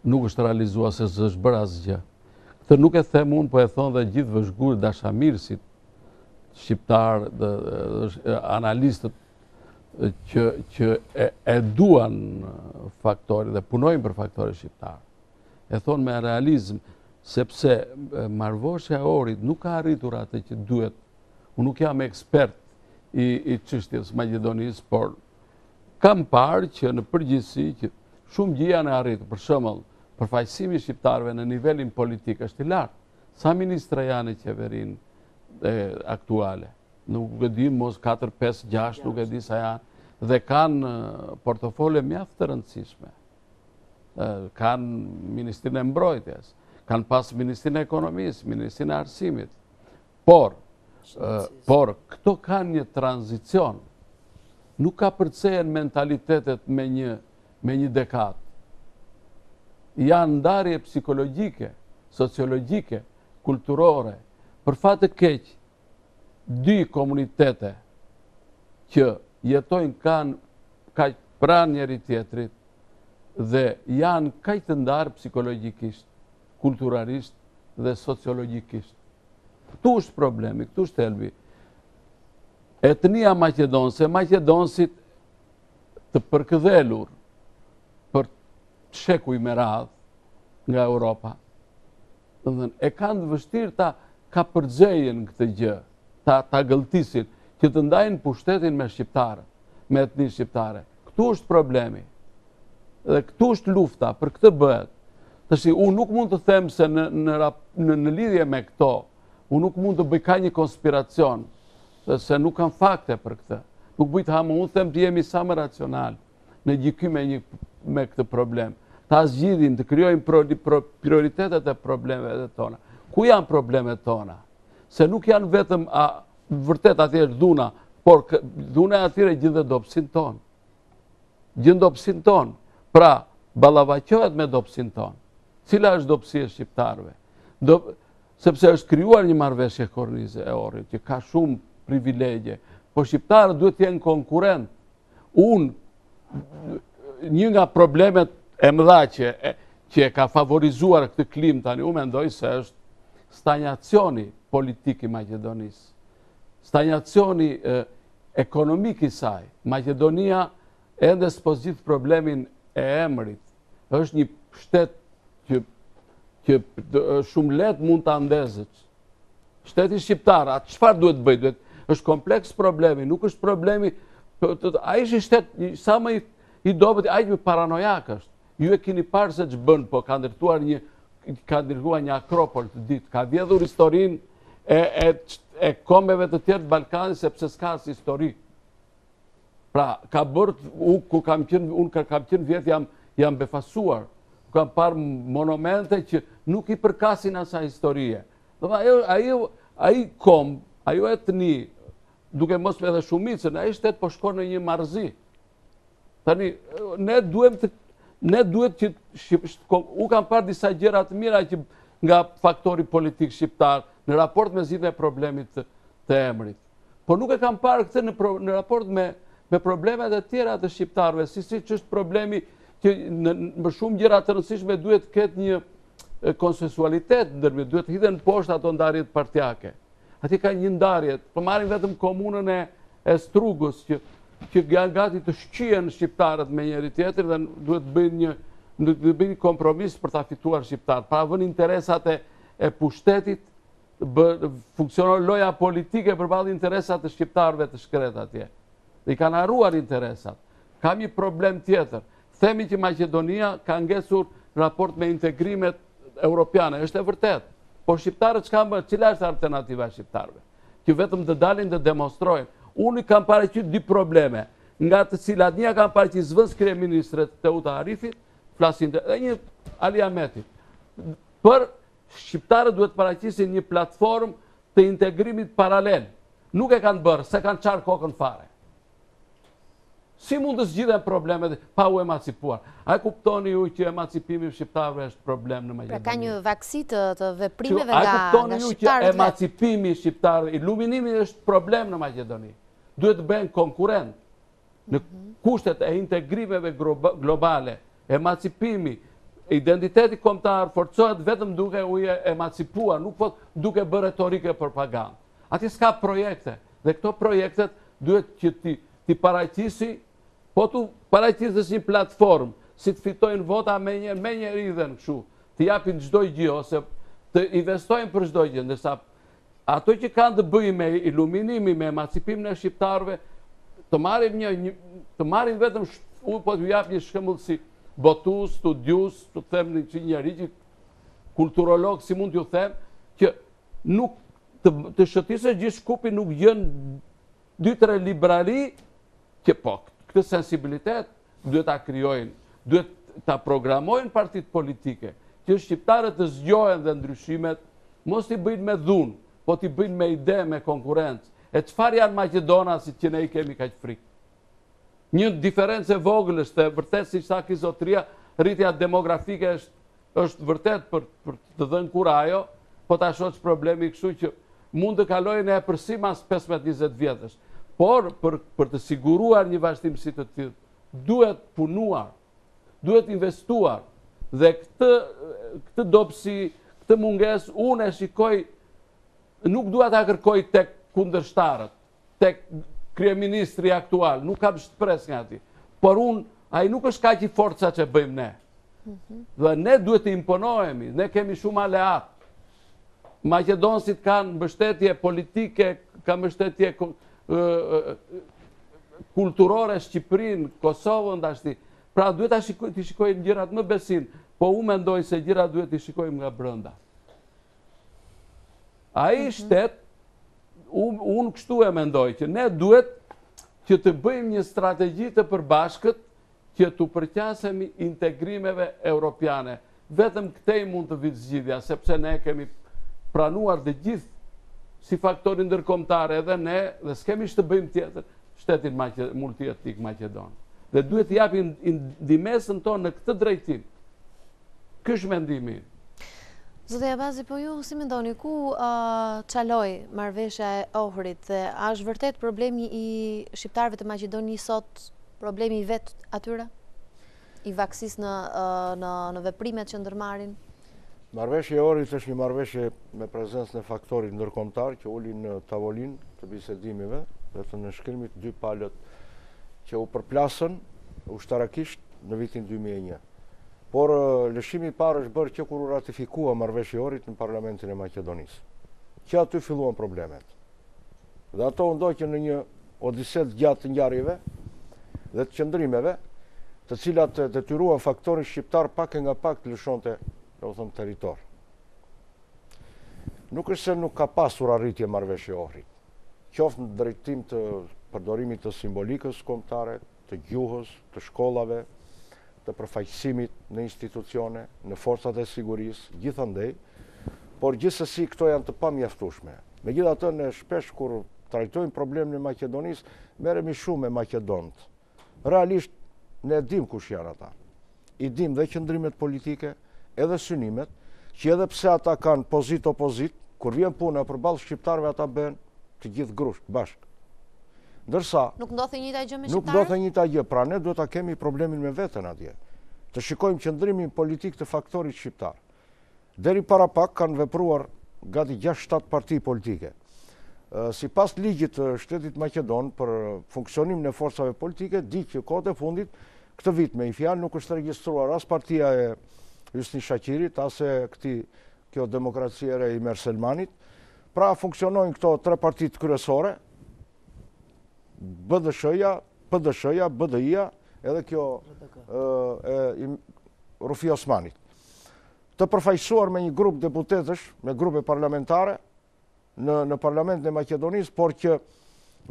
nuk është realizuar se s'është bërë asgjë. Këtë nuk e them unë, po e thonë dhe gjithë vëzhgurit dashamirësit shqiptar, analistët që e duan faktori dhe punojnë për faktori shqiptar. E thonë me realizm, sepse marrëveshja e Ohrit nuk ka arritur atë që duhet. Unë nuk jam ekspert i çështjes Maqedonisë, por kam parë që në përgjithësi që shumë gjë janë arritur. Për shembull, përfaqësimi i shqiptarëve në nivelin politik është i lartë. Sa ministra janë në qeverinë aktuale? Nuk e di, mos 4, 5, 6, nuk e di sa janë, dhe kanë portofole mjaft të rëndësishme. Kanë Ministrinë e Mbrojtjes, kanë pas Ministrinë e Ekonomisë, Ministrinë e Arsimit. Por këto kanë një tranzicion. Nuk ka përcejën mentalitetet me një dekadë. Janë ndarje psikologjike, sociologjike, kulturore. Për fat të keq, dy komunitete që jetojnë kanë kaq pranë njëri tjetrit dhe janë kaq të ndarë psikologjikisht, kulturalisht dhe sociologjikisht. Këtu është problemi, këtu është thelbi. Etnia maqedonse, maqedonësit të përkëdhelur për shekuj me radhë nga Europa, e kanë të vështirë ta ka përgjejen këtë gjë, ta gëlltisin, që të ndajnë pushtetin me shqiptare, me etni shqiptare. Këtu është problemi. Dhe këtu është lufta, për këtë bëhet. Tashi, unë nuk mund të them se në lidhje me këto, unë nuk mund të bëj ka një konspiracion, se nuk kam fakte për këtë. Nuk bëjt hamë, unë them të jemi sa më racional në gjykim me këtë problem. ta zgjidhim, të krijojmë prioritetet e problemeve tona. Ku janë problemet tona? Se nuk janë vetëm vërtet atje dhuna, por dhuna e atyre gjithë dobësin tonë. Gjithë dobësin tonë. Pra, ballavaqohet me dobësin tonë. Cila është dobësia e shqiptarëve? Sepse është krijuar një marrëveshje kornize e Ohrit, që ka shumë privilegje, po shqiptarët duhet të jenë konkurrent. Një nga problemet e mëdha që e ka favorizuar këtë klim tani, unë mendoj se është stagnacioni politik i Maqedonisë. Stagnacioni ekonomik i saj. Maqedonia ende s'po zgjidh problemin e emrit. Është një shtet që shumë let mund të andezësh. Shteti shqiptar, atë çfarë duhet bëj? Është kompleks problemi, nuk është problemi. Ai është shtet sa më i dobët, ai më paranojak është. Ju e keni parë se ç'bën, po ka ndërtuar një akropol të ditë, ka vjedhur historinë e kombeve të tjerë të Ballkanit sepse s'ka as histori. Pra, ka bërë, unë kam qenë vjet jam befasuar. Kam parë monumente që nuk i përkasin asaj historie. Ai komb, ajo etni, duke mos me edhe shumicën, ai shtet po shkon në një marrëzi. Tani, ne duhet që u kam parë disa gjëra të mira që nga faktori politik shqiptar në raport me zgjidhjen e problemit të emrit. Por nuk e kam parë këtë në raport me problemet e tjera të shqiptarëve, siç është problemi që në shumë gjëra të rëndësishme duhet të ketë një konsensualitet ndërmjet, duhet të hidhen poshtë ato ndarjet partijake. Ati ka një ndarje, po marrin vetëm komunën e Strugës që janë gati të shqihen shqiptarët me njëri tjetrin dhe duhet të bëjnë një kompromis për ta fituar shqiptarët. Pra vën interesat e pushtetit, funksionon loja politike përballë interesat të shqiptarëve të shkret atje. Dhe i kanë harruar interesat. Kam një problem tjetër. Themi që Maqedonia ka ngesur raport me integrimet europiane. Është e vërtet. Po shqiptarët çka bën? Cila është alternativa e shqiptarëve? Që vetëm të dalin të demonstrojnë. Unë kam paraqitur dy probleme, nga të cilat një kam paraqitur zvës kryeministrit Teuta Arifit, flasin dhe një Ali Ahmetit. Për shqiptarët duhet paraqisin një platformë të integrimit paralel. Nuk e kanë bërë, se kanë qarë kokën fare. Si mund të zgjidhen problemet pa u emancipuar? A kuptoni ju që emancipimi shqiptarëve është problem në Maqedoni? Pra ka një vaksi të veprimeve nga shqiptarët? A kuptoni ju që emancipimi shqiptarëve, iluminimi është problem në Maqedoni? Duhet të bëhen konkurrent në kushtet e integrimeve globale. Emancipimi, identiteti kombëtar forcohet vetëm duke u emancipuar, nuk duke bërë retorike propagandë. Atje s'ka projekte, dhe këto projektet duhet që ti paraqisi. Po tu paraqisësh një platformë, si të fitojnë vota me njëri dhe në këshu, të japin çdo gjë ose të investojnë për çdo gjë, ndërsa ato që kanë të bëjnë me iluminimin, me emancipimin e shqiptarëve, të marrin vetëm, po t'ju jap një shembull si botus, studius, të them një njeri që kulturolog, si mund t'ju them, që nuk të shëtisë gjithë Shkupi nuk gjën 2-3 librari që po, këtë sensibilitet duhet ta krijojnë, duhet ta programojnë partitë politike, që shqiptarët të zgjohen dhe ndryshimet, mos t'i bëjnë me dhunë, po t'i bëjnë me ide, me konkurrencë. E çfarë janë Maqedonasit që ne i kemi kaq frikë? Një diferencë e vogël është vërtet, siç tha Kizotria, rritja demografike është vërtet për të dhënë kur ajo, po ta shohësh problemi kështu që mund të kalojnë e përsi mas 15-20 vjetësh. Por, për të siguruar një vazhdim si të tillë, duhet punuar, duhet investuar, dhe këtë dobësi, këtë mungesë, unë e shikoj, nuk dua ta kërkoj tek kundërshtarët, tek kryeministri aktual, nuk kam shpres nga ati, por ai nuk është kaq i fortë sa që bëjmë ne. Dhe ne duhet të imponohemi, ne kemi shumë aleat. Maqedonësit kanë mbështetje politike, kanë mbështetje kulturore Shqipërinë, Kosovën, dashti. Pra duhet të shikojmë gjërat më besim, po unë mendoj se gjërat duhet të shikojmë nga brenda. Ai shtet, unë kështu e mendoj, që ne duhet që të bëjmë një strategji të përbashkët që të përqasemi integrimeve europiane. Vetëm këtej mund të vitë zgjidhja, sepse ne kemi pranuar dhe gjithë si faktorin ndërkombëtar edhe ne, dhe s'kemi që të bëjmë tjetër, shtetin multietnik Maqedon. Dhe duhet të japim ndihmën tonë në këtë drejtim. Ky është mendimi. Zotja Abazi, po ju si mendoni, ku çaloi marrëveshja e Ohrit dhe a është vërtet problemi i shqiptarëve të Maqedonisë sot problemi i vet atyre? I vaksis në veprimet që ndërmarrin? Marrëveshja e Ohrit është një marrëveshje me prezencën e faktorit ndërkombëtar që ulin në tavolinë të bisedimeve dhe të nënshkrimit dy palët që u përplasën ushtarakisht në vitin 2001. Por lëshimi i parë është bërë që kur u ratifikua marrëveshja e Ohrit në Parlamentin e Maqedonisë. Që aty filluan problemet. Dhe ato u ndoqën në një odiset gjatë të ngjarjeve dhe të qëndrimeve, të cilat detyruan faktorin shqiptar pak e nga pak të lëshonte territor. Nuk është se nuk ka pasur arritje marrëveshje e Ohrit. Qoftë në drejtim të përdorimit të simbolikës kombëtare, të gjuhës, të shkollave, të përfaqësimit në institucione, në forcat e sigurisë, gjithandej, por gjithsesi këto janë të pamjaftueshme. Megjithatë, ne shpesh kur trajtojmë problemin e Maqedonisë, merremi shumë me maqedonët. Realisht ne dim kush janë ata. I dim dhe qëndrimet politike, edhe synimet, që edhe pse ata kanë pozit-opozit, kur vjen puna përballë shqiptarëve ata bëhen të gjithë grusht bashkë. Ndërsa nuk ndodhte njëjta gjë me shqiptarët? Nuk ndodhte njëjta gjë, pra ne duhet ta kemi problemin me veten atje. Të shikojmë qëndrimin politik të faktorit shqiptar. Deri para pak kanë vepruar gati 6-7 parti politike. Sipas ligjit të shtetit Maqedon për funksionimin e forcave politike, di që kohët e fundit këtë vit me një fjalë nuk është regjistruar as partia e Hysni Shaqirit, as e kjo demokracia e Imer Selmanit. Pra funksionojnë këto 3 partit kryesore, BDSH-ja, PDSH-ja, BDI-ja, edhe kjo Rufi Osmanit. Të përfaqësuar me një grup deputetësh, me grupe parlamentare në Parlamentin e Maqedonisë, por që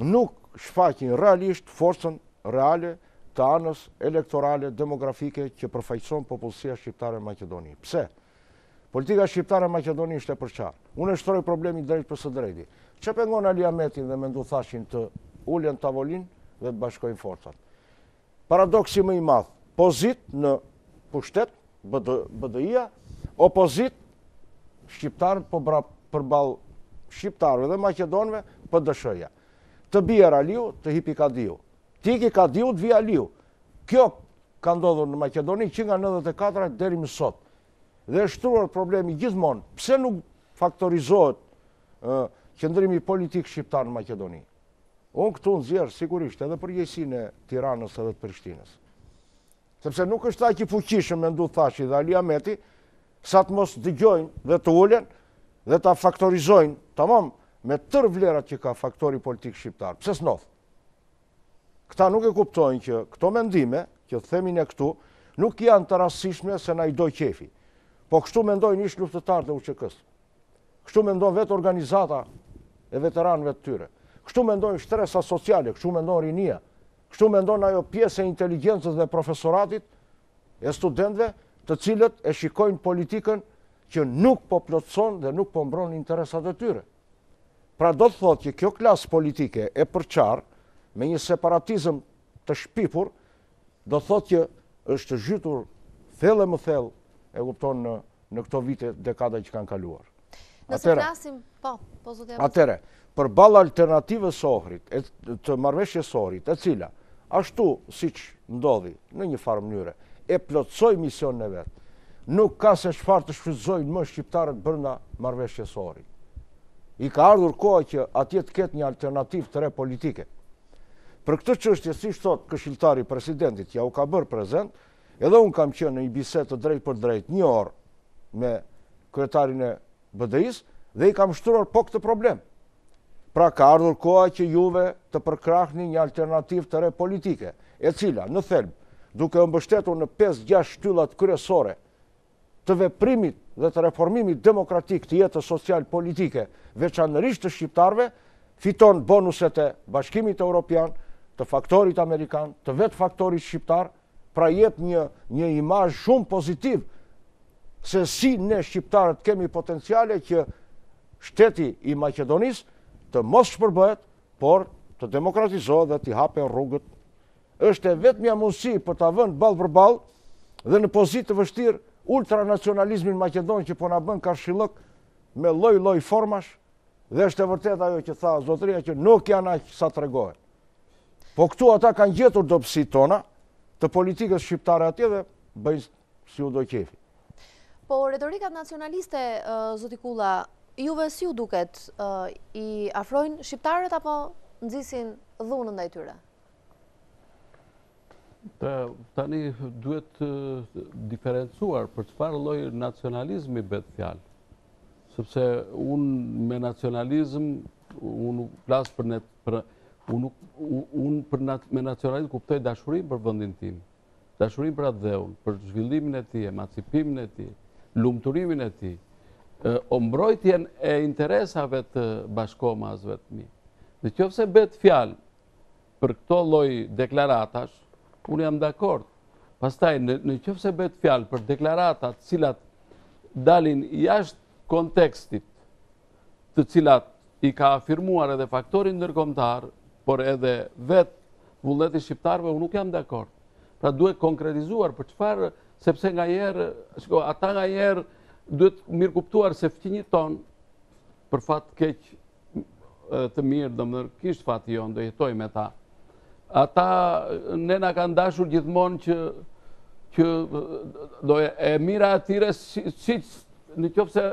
nuk shfaqin realisht forcën reale të anës elektorale demografike që përfaqëson popullsia shqiptare në Maqedoni. Pse? Politika shqiptare në Maqedoni është e përqartë. Unë e shtroj problemin drejt për së drejti. Çe pengon Ali Ahmetin dhe mendu thashin të ulen tavolinë dhe të bashkojnë forcat. Paradoksi më i madh, pozit në pushtet BDI-ja, opozit shqiptarët po përballë shqiptarëve dhe maqedonëve PDSH-ja. Të bie Aliu, të hipi Kadiu. Ti ki Kadiu, të vi Aliu. Kjo ka ndodhur në Maqedoni që nga 94 deri më sot. Dhe është shtruar problemi gjithmonë. Pse nuk faktorizohet qëndrimi politik shqiptar në Maqedoni? Unë këtu nxjerr sigurisht edhe përgjegjësinë e Tiranës edhe të Prishtinës. Sepse nuk është aq i fuqishëm mendu thashi dhe Ali Ahmeti sa të mos dëgjojnë dhe të ulen dhe ta faktorizojnë tamam me tërë vlerat që ka faktori politik shqiptar. Pse s'noth? Këta nuk e kuptojnë që këto mendime, që themin e këtu, nuk janë të rastësishme se na i doj qefi. Po kështu mendojnë ish luftëtarët e UÇK-s. Kështu mendojnë vetë organizata e veteranëve të tyre. Kështu mendojnë shtresa sociale, kështu mendojnë rinia. Kështu mendojnë ajo pjesë e inteligjencës dhe profesoratit e studentëve, të cilët e shikojnë politikën që nuk po plotëson dhe nuk po mbron interesat e tyre. Pra do të thotë që kjo klasë politike e përqarë, me një separatizëm të shpifur, do të thotë që është zhytur thellë më thellë, e kupton në këto vite, dekada që kanë kaluar. Nëse flasim, po zotja. Atëre, përballë alternativës së Ohrit, të marrëveshjes së Ohrit, e cila ashtu siç ndodhi në një farë mënyrë, e plotësoi misionin e vet. Nuk ka se çfarë të shfrytëzojnë më shqiptarët brenda marrëveshjes së Ohrit. I ka ardhur koha që atje të ketë një alternativë të re politike. Për këtë çështje, siç thot këshilltari i presidentit, ja u ka bërë prezent, edhe unë kam qenë në një bisedë të drejtë për drejtë 1 orë me kryetarin e BDI-s dhe i kam shtruar po këtë problem. Pra ka ardhur koha që juve të përkrahni një alternativë të re politike, e cila në thelb, duke u mbështetur në 5-6 shtyllat kryesore të veprimit dhe të reformimit demokratik të jetës social politike, veçanërisht të shqiptarëve, fiton bonuset e Bashkimit Evropian, të faktorit amerikan, të vetë faktorit shqiptar pra jep një imazh shumë pozitiv se si ne shqiptarët kemi potenciale që shteti i Maqedonisë të mos shpërbëhet, por të demokratizohet dhe t'i hapen rrugët. Është e vetmja mundësi për ta vënë ballë për ballë dhe në pozitë të vështirë ultranacionalizmin maqedon që po na bën karshillok me lloj-lloj formash, dhe është e vërtet ajo që tha zotëria që nuk janë aq sa tregohet. Po këtu ata kanë gjetur dobësitë tona të politikës shqiptare atje dhe bëjnë si u do qefi. Po retorikat nacionaliste, zoti Kulla, juve si u duket, i afrojnë shqiptarët apo nxisin dhunën ndaj tyre? Tani duhet diferencuar për çfarë lloj nacionalizmi bëhet fjalë. Sepse unë me nacionalizëm, unë flas me nacionalizëm kuptoj dashurinë për vendin tim, dashurinë për atë dheun, për zhvillimin e tij, emancipimin e tij, lumturimin e tij, mbrojtjen e interesave të bashkomazve të mi. Në qoftë se bëhet fjalë për këto lloj deklaratash, unë jam dakord. Pastaj në qoftë se bëhet fjalë për deklarata të cilat dalin jashtë kontekstit, të cilat i ka afirmuar edhe faktori ndërkombëtar, por edhe vetë vullneti shqiptarëve, unë nuk jam dakord. Pra duhet konkretizuar për çfarë, sepse ata nganjëherë duhet mirë kuptuar se fqinjit ton, për fat keq të mirë, domethënë kisht fati jon, do jetoj me ta. Ata ne na kanë dashur gjithmonë që do e mira atyre siç në qoftë se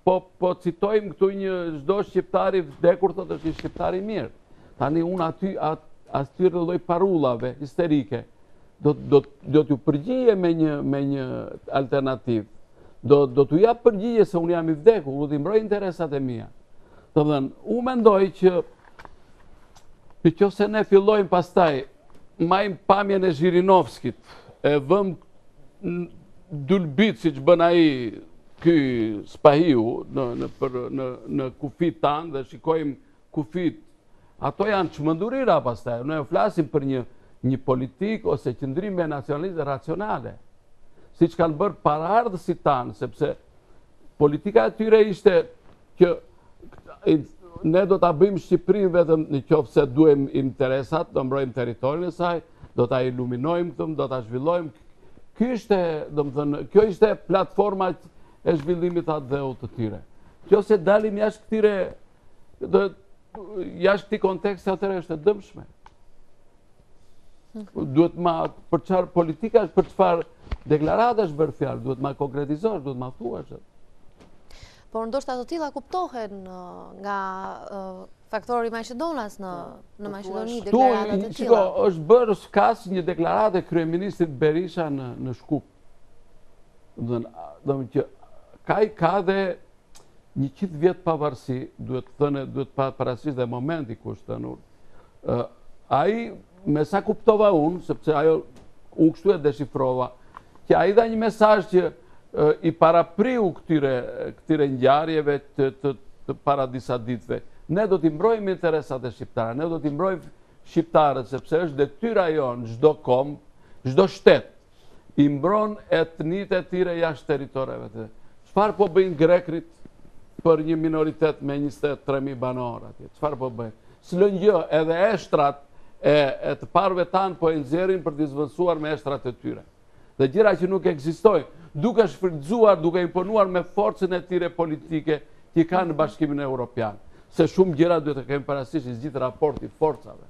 po citojmë këtu një çdo shqiptari vdekur thotë është një shqiptar i mirë. Tani unë atyre lloj parullave histerike do t'ju përgjigje me një alternativë. Do t'u jap përgjigje se unë jam i vdekur, do t'i mbroj interesat e mia. Domethënë, unë mendoj që nëse ne fillojmë pastaj majmë pamjen e Zhirinovskit, e vëm dulbit siç bën ai ky Spahiu në kufit tanë dhe shikojmë kufit, ato janë çmendurira pastaj. Ne flasim për një politikë ose qëndrim me nacionalizme racionale, siç kanë bërë paraardhësit tanë, sepse politika e tyre ishte që ne do ta bëjmë Shqipërinë vetëm në qoftë se duhem interesat, do mbrojmë territorin e saj, do ta iluminojmë këtë, do ta zhvillojmë. Kjo ishte platforma e zhvillimit atë dheut të tyre. Nëse dalim jashtë këtij konteksti, atëherë është e dëmshme. Duhet për çfarë politika, për çfarë deklaratash bërë fjalë, duhet ma konkretizosh, duhet ma thuash. Por ndoshta të tilla kuptohen nga faktori Maqedonas në Maqedoni, deklaratat e tilla. Është bërë skas një deklaratë e kryeministrit Berisha në Shkup. Domethënë që ka dhe 100 vjet pavarësi, duhet parasysh dhe momenti ku është thënur. Ai, me sa kuptova unë, sepse ajo unë kështu e deshifrova, që ai dha një mesazh që i parapriu këtyre ngjarjeve të para disa ditëve. Ne do t'i mbrojmë interesat e shqiptarëve, ne do t'i mbrojmë shqiptarët, sepse është detyra jonë, çdo kom, çdo shtet, i mbron etnitë e tyre jashtë territoreve. Çfarë po bëjnë grekrit për një minoritet me 23.000 banorë atje? Çfarë po bëjnë? S'lën gjë, edhe eshtrat e të parëve tanë po e nxjerrin për t'i zvendësuar me eshtrat e tyre. Dhe gjëra që nuk ekzistojnë, duke shfrytzuar, duke imponuar me forcën e tyre politike që kanë në Bashkimin Evropian. Se shumë gjëra duhet të kemi parasysh, i zgjidh raporti forcave.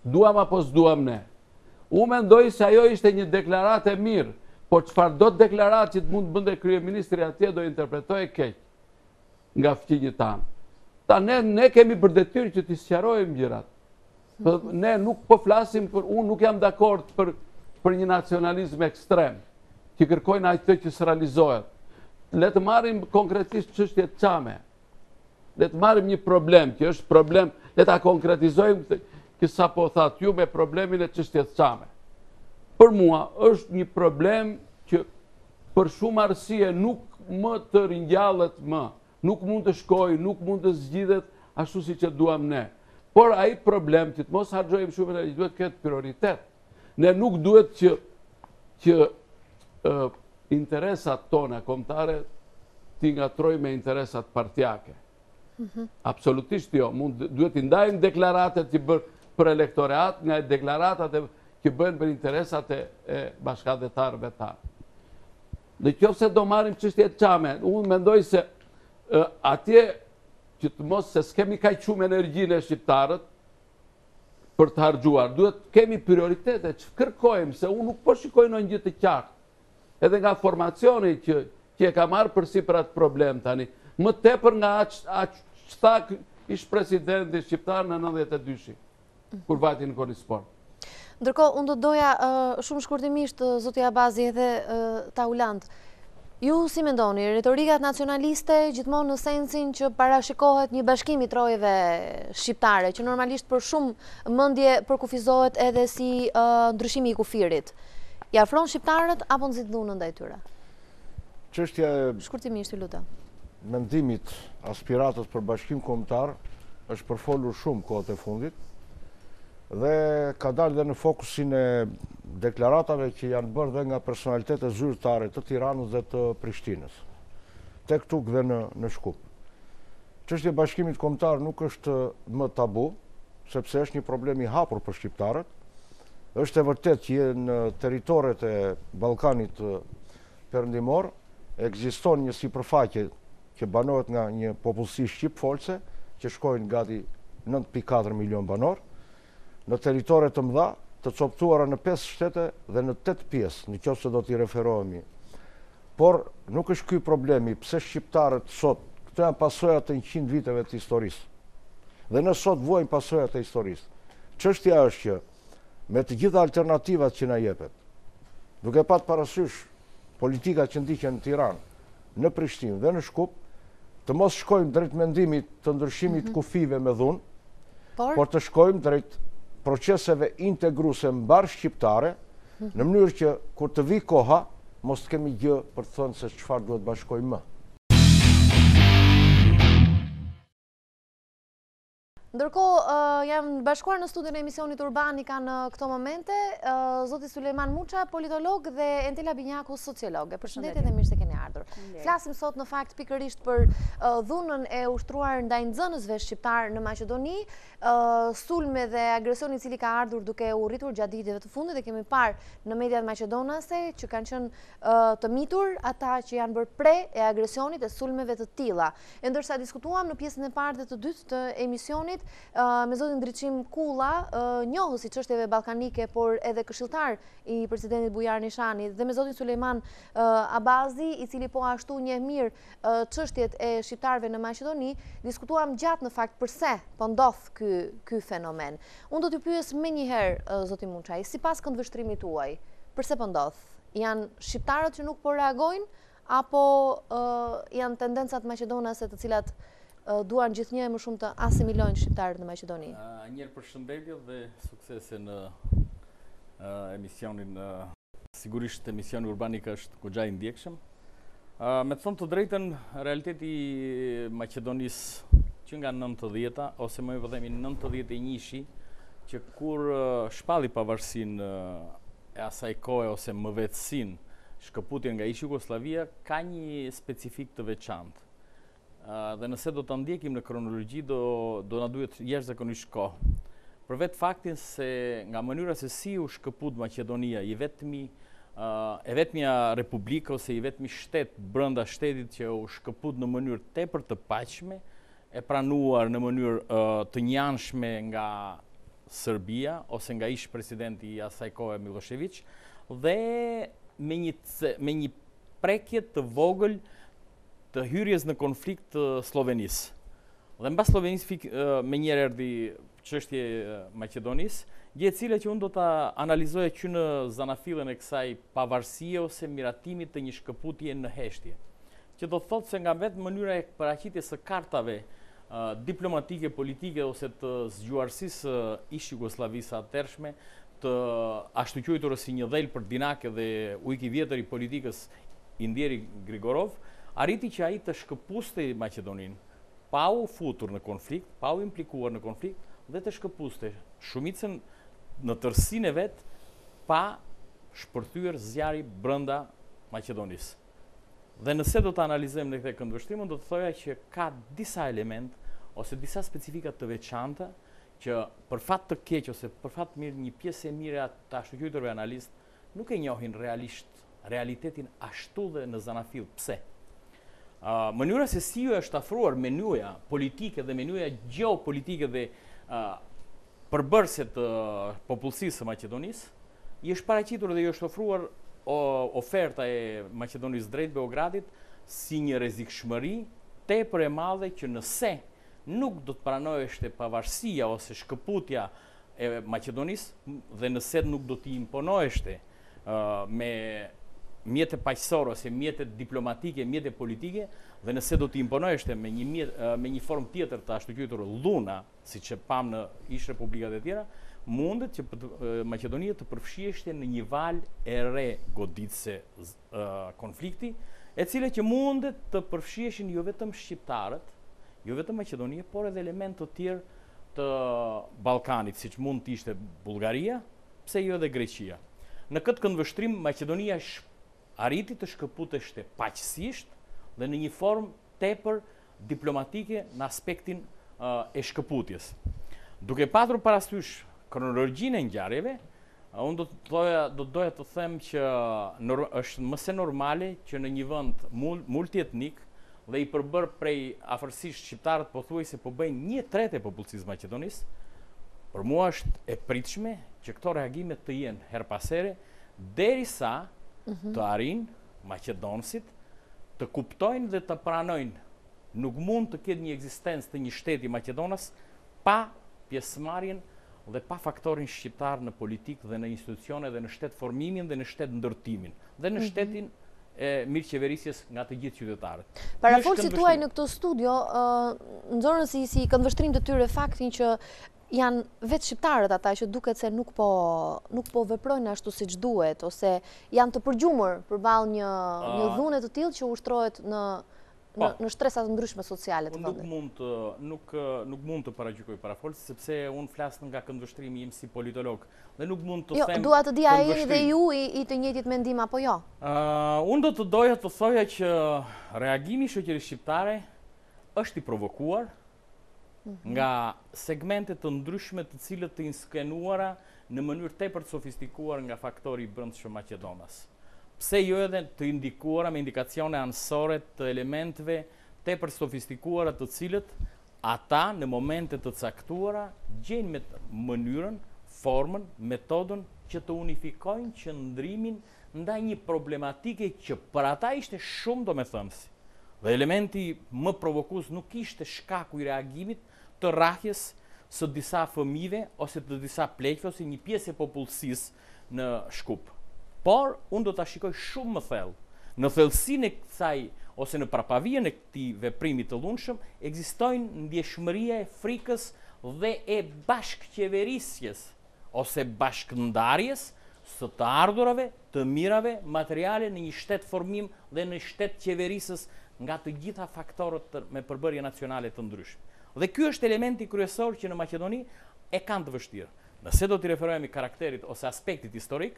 Duam apo s'duam ne? Unë mendoj se ajo ishte një deklaratë e mirë, por çfarë do të deklaratë që mund të bënte kryeministri atje do interpretohej keq nga fqinjët tanë. Ne kemi për detyrë që t'i sqarojmë gjërat. Ne nuk po flasim unë nuk jam dakord për një nacionalizëm ekstrem, që kërkojnë atë që s'realizohet. Le të marrim konkretisht çështjet çame. Le të marrim një problem, që është problem, le ta konkretizojmë që sa po thatë ju me problemin e çështjes çame. Për mua është një problem që për shumë arsye nuk më të ringjallet më, nuk mund të shkojë, nuk mund të zgjidhet ashtu siç e duam ne. Por ai problem që të mos harxojmë shumë energji duhet të ketë prioritet. Ne nuk duhet që që interesat tona kombëtare ti ngatroj me interesat partijake. Absolutisht jo. Duhet i ndajmë deklaratet që bërë për elektorat nga deklaratat që bëhen për interesat e bashkëdhetarëve ta. Dhe qofse do marrim çështjet çame, unë mendoj se atje që të mos se s'kemi kaq shumë energjinë e shqiptarët për të harxuar, duhet kemi prioritete që kërkojmë, se unë nuk po shikoj ndonjë gjë të qartë. Edhe nga formacioni që e ka marrë përsi për atë problem tani, më tepër nga që tha ish presidenti shqiptar në 92-shi, kur vajti në Konispor. Ndërkohë, unë do doja shumë shkurtimisht, zoti Abazi edhe Taulant, ju si mendoni, retorikat nacionaliste gjithmonë në sensin që parashikohet një bashkim i trojeve shqiptare, që normalisht për shumë mendje përkufizohet edhe si ndryshimi i kufirit. Ja afron shqiptarët apo nxit dhunën ndaj tyre? Çështja e shkurtimisht, ju lutem. Mendimit aspiratës për bashkim kombëtar është përfolur shumë kohët e fundit dhe ka dalë dhe në fokusin e deklaratave që janë bërë dhe nga personalitetet zyrtare të Tiranës dhe të Prishtinës, tek tuk dhe në Shkup. Çështja e bashkimit kombëtar nuk është më tabu, sepse është një problem i hapur për shqiptarët. Është e vërtet që në territoret e Ballkanit perëndimor ekziston një sipërfaqe që banohet nga një popullsi shqipfolse, që shkojnë gati 9.4 milion banor, në teritoret të mëdha, të coptuara në 5 shtete dhe në 8 pjesë, në qoftë se do t'i referohemi. Por nuk është ky problemi, pse shqiptarët sot, këto janë pasojat të 100 viteve të historisë. Dhe në sot vuajnë pasojat e historisë. Çështja është që me të gjitha alternativat që na jepet, duke pat parasysh politikat që ndiqen në Tiranë, në Prishtinë dhe në Shkup, të mos shkojmë drejt mendimit të ndryshimit kufive me dhunë, por të shkojmë drejt proceseve integruese mbar shqiptare, në mënyrë që kur të vi koha, mos të kemi gjë për të thënë se çfarë duhet bashkojmë më. Ndërkohë, jam bashkuar në studion e emisionit Urbanika në këto momente, zoti Sulejman Muça, politolog, dhe Entela Binjaku, sociologe. Përshëndetje dhe mirë se keni ardhur. Flasim sot në fakt pikërisht për dhunën e ushtruar ndaj nxënësve shqiptar në Maqedoni, sulme dhe agresioni i cili ka ardhur duke u rritur gjatë ditëve të fundit, dhe kemi parë në mediat maqedonase që kanë qenë të mitur ata që janë bërë pre e agresionit e sulmeve të tilla. E ndërsa diskutuam në pjesën e parë dhe të dytë të emisionit me zotin Ndriçim Kulla, njohës i çështjeve ballkanike, por edhe këshilltar i presidentit Bujar Nishani, dhe me zotin Sulejman Abazi, i cili po ashtu njeh mirë çështjet e shqiptarëve në Maqedoni, diskutuam gjatë në fakt përse po ndodh ky fenomen. Unë do t'ju pyes menjëherë, zoti Muça, sipas këndvështrimit tuaj, përse po ndodh? Janë shqiptarët që nuk po reagojnë, apo janë tendencat maqedonase të cilat duan gjithnjë më shumë të asimilojnë shqiptarët në Maqedoni? Njërë përshëndetje dhe suksese në emisionin. Sigurisht emisioni Urbanika është goxha i ndjekshëm. Me të thonë të drejtën, realiteti i Maqedonisë që nga 90-ta, ose më vëdhemi 91-shi, që kur shpalli pavarësinë e asaj kohe ose më vetësinë shkëputjen nga ish Jugoslavia, ka një specifik të veçantë. Dhe nëse do të ndjekim në kronologji, do na duhet jashtëzakonisht kohë. Për vetë faktin se nga mënyra se si u shkëput Maqedonia, e vetmja republikë ose i vetmi shtet brenda shtetit që u shkëput në mënyrë tepër të paqshme, e pranuar në mënyrë të njanshme nga Serbia ose nga ish presidenti i asaj kohe Milošević, dhe me një prekje të vogël të hyrjes në konflikt të Slovenisë. Dhe mbas Slovenisë me njerë erdhi çështje Maqedonisë, gjë e cila që unë do ta analizoja që në zanafillën e kësaj pavarësie ose miratimit të një shkëputje në heshtje. Që do thotë se nga vetë mënyra e paraqitjes së kartave diplomatike, politike ose të zgjuarsisë ish Jugosllavisë atërshme, të ashtu quajtur si një dhel për Dinake dhe ujk i vjetër i politikës Indieri Grigorov, arriti që ai të shkëpuste Maqedoninë, pa u futur në konflikt, pa u implikuar në konflikt, dhe të shkëpuste shumicën në tërsinë e vet, pa shpërthyer zjarri brenda Maqedonisë. Dhe nëse do të analizojmë në këtë këndvështrim, do të thoja që ka disa element ose disa specifika të veçanta që për fat të keq ose për fat të mirë një pjesë e mirë të ashtuqyturve analist nuk e njohin realitetin ashtu dhe në zanafill. Pse? Mënyra se si ju është afruar menuja politike dhe menuja geopolitike dhe përbërëse të popullsisë së Maqedonisë, i është paraqitur dhe i është ofruar oferta e Maqedonisë drejt Beogradit si një rrezikshmëri tepër e madhe që nëse nuk do të pranoheshte pavarësia ose shkëputja e Maqedonisë dhe nëse nuk do t'i imponoheshte me mjete paqësore ose mjete diplomatike, mjete politike, dhe nëse do t'i imponoheshte me një formë tjetër të ashtuqytur dhuna, siç e pam në ish republikat e tjera, mundet që Maqedonia të përfshihej në një valë e re goditëse konflikti, e cila që mundet të përfshihen jo vetëm shqiptarët, jo vetëm Maqedonia, por edhe elementë të tjerë të Ballkanit, siç mund të ishte Bullgaria, pse jo edhe Greqia. Në këtë këndvështrim Maqedonia arriti të shkëputeshte paqësisht dhe në një formë tepër diplomatike në aspektin e shkëputjes. Duke patur parasysh kronologjinë e ngjarjeve, unë do doja të them që është më se normale që në një vend multietnik dhe i përbër prej afërsisht shqiptarët pothuajse po bëjnë 1/3 e popullsisë Maqedonisë, për mua është e pritshme që këto reagime të jenë her pas here derisa të arrin maqedonësit të kuptojnë dhe të pranojnë nuk mund të ketë një ekzistencë të një shteti Maqedonas pa pjesëmarrjen dhe pa faktorin shqiptar në politikë dhe në institucione dhe në shtet formimin dhe në shtet ndërtimin dhe në shtetin e mirëqeverisjes nga të gjithë qytetarët. Parafolësit tuaj në këto studio nxorën si këndvështrim të tyre faktin që janë vetë shqiptarët ata që duket se nuk po veprojnë ashtu siç duhet ose janë të përgjumur përballë një dhune të tillë që ushtrohet në shtresa të ndryshme sociale të vendit. Nuk mund të paragjykoj parafolës sepse unë flas nga këndvështrimi im si politolog dhe nuk mund të them. Jo, dua të di ai dhe ju i të njëjtit mendim apo jo? Unë do të doja të thoja që reagimi i shoqërisë shqiptare është i provokuar nga segmente të ndryshme të cilët të inskenuara në mënyrë tepër të sofistikuar nga faktori i brendshëm Maqedonas. Pse jo edhe të indikuara me indikacione anësore të elementeve tepër sofistikuara të cilët ata në momente të caktuara gjejnë me mënyrën, formën, metodën që të unifikojnë qëndrimin ndaj një problematike që për ata ishte shumë domethënësi. Dhe elementi më provokues nuk ishte shkaku i reagimit të rrahjes së disa fëmijëve ose të disa pleqve ose një pjesë e popullsisë në Shkup. Por unë do ta shikoj shumë më thellë. Në thellësinë e kësaj ose në prapavien e këtij veprimi të lundshëm ekzistojnë ndjeshmëria e frikës dhe e bashkëqeverisjes ose bashkëndarjes së të ardhurave, të mirave materiale në një shtet formim dhe në shtet qeverisës nga të gjitha faktorët me përbërje nacionale të ndryshme. Dhe ky është elementi kryesor që në Maqedoni e kanë të vështirë. Nëse do t'i referohemi karakterit ose aspektit historik,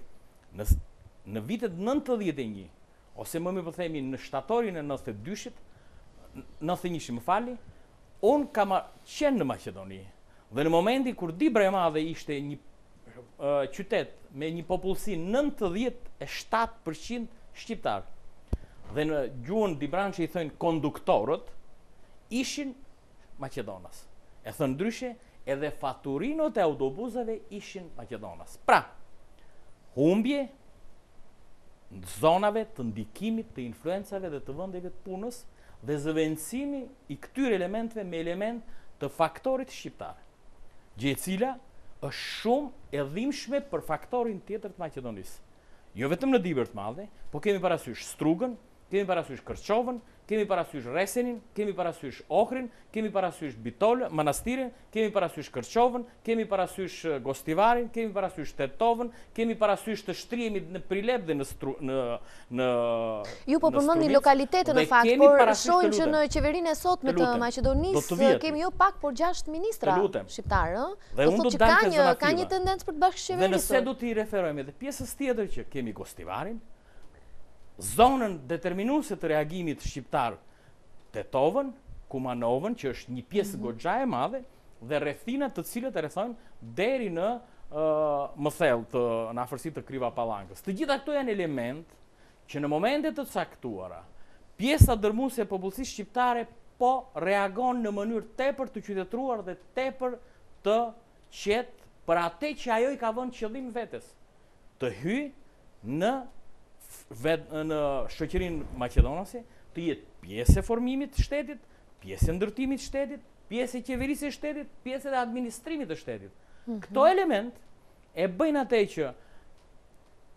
në vitet 91 ose më mirë po themi në shtatorin e 92-shit, 91 më falni, unë kam qenë në Maqedoni dhe në momentin kur Dibra e Madhe ishte një qytet me një popullsi 97% shqiptar dhe në gjuhën Dibrançe i thënë konduktorët ishin Maqedonas. E thënë ndryshe, edhe faturinot e autobusave ishin Maqedonas. Pra, humbje në zonave të ndikimit, të influencave dhe të vendeve të punës dhe zëvendësimi i këtyre elementeve me element të faktorit shqiptar. Gjë e cila është shumë e dhimbshme për faktorin tjetër të Maqedonisë. Jo vetëm në Dibër të Madhe, po kemi parasysh Strugën, kemi parasysh Kërçovën, kemi parasysh Resenin, kemi parasysh Ohrin, kemi parasysh Bitol, Manastirin, kemi parasysh Kërçovën, kemi parasysh Gostivarin, kemi parasysh Tetovën, kemi parasysh të shtrihemi në Prilep dhe në Ju po përmendni lokalitetën në fakt, por shohim që në qeverinë e sotme të Maqedonisë kemi jo pak por 6 ministra shqiptarë, Dhe unë do të dalë te zona ka një tendencë për të bashkëqeverisur. Dhe nëse do t'i referojmë edhe pjesës tjetër që kemi Gostivarin, zonën determinuese të reagimit shqiptar Tetovën, Kumanovën, që është një pjesë goxha e madhe, dhe rrethinat të cilët e rrethojnë deri në më thellë në afërsitë të Kriva Pallankës. Të gjitha këto janë element që në momente të caktuara pjesa dërmuese e popullsisë shqiptare po reagon në mënyrë tepër të qytetëruar dhe tepër të qetë për atë që ajo i ka vënë qëllim vetes, të hyjë në shoqërinë maqedonase, të jetë pjesë e formimit të shtetit, pjesë e ndërtimit të shtetit, pjesë e qeverisë së shtetit, pjesë e administrimit të shtetit. Këto element e bëjnë atë që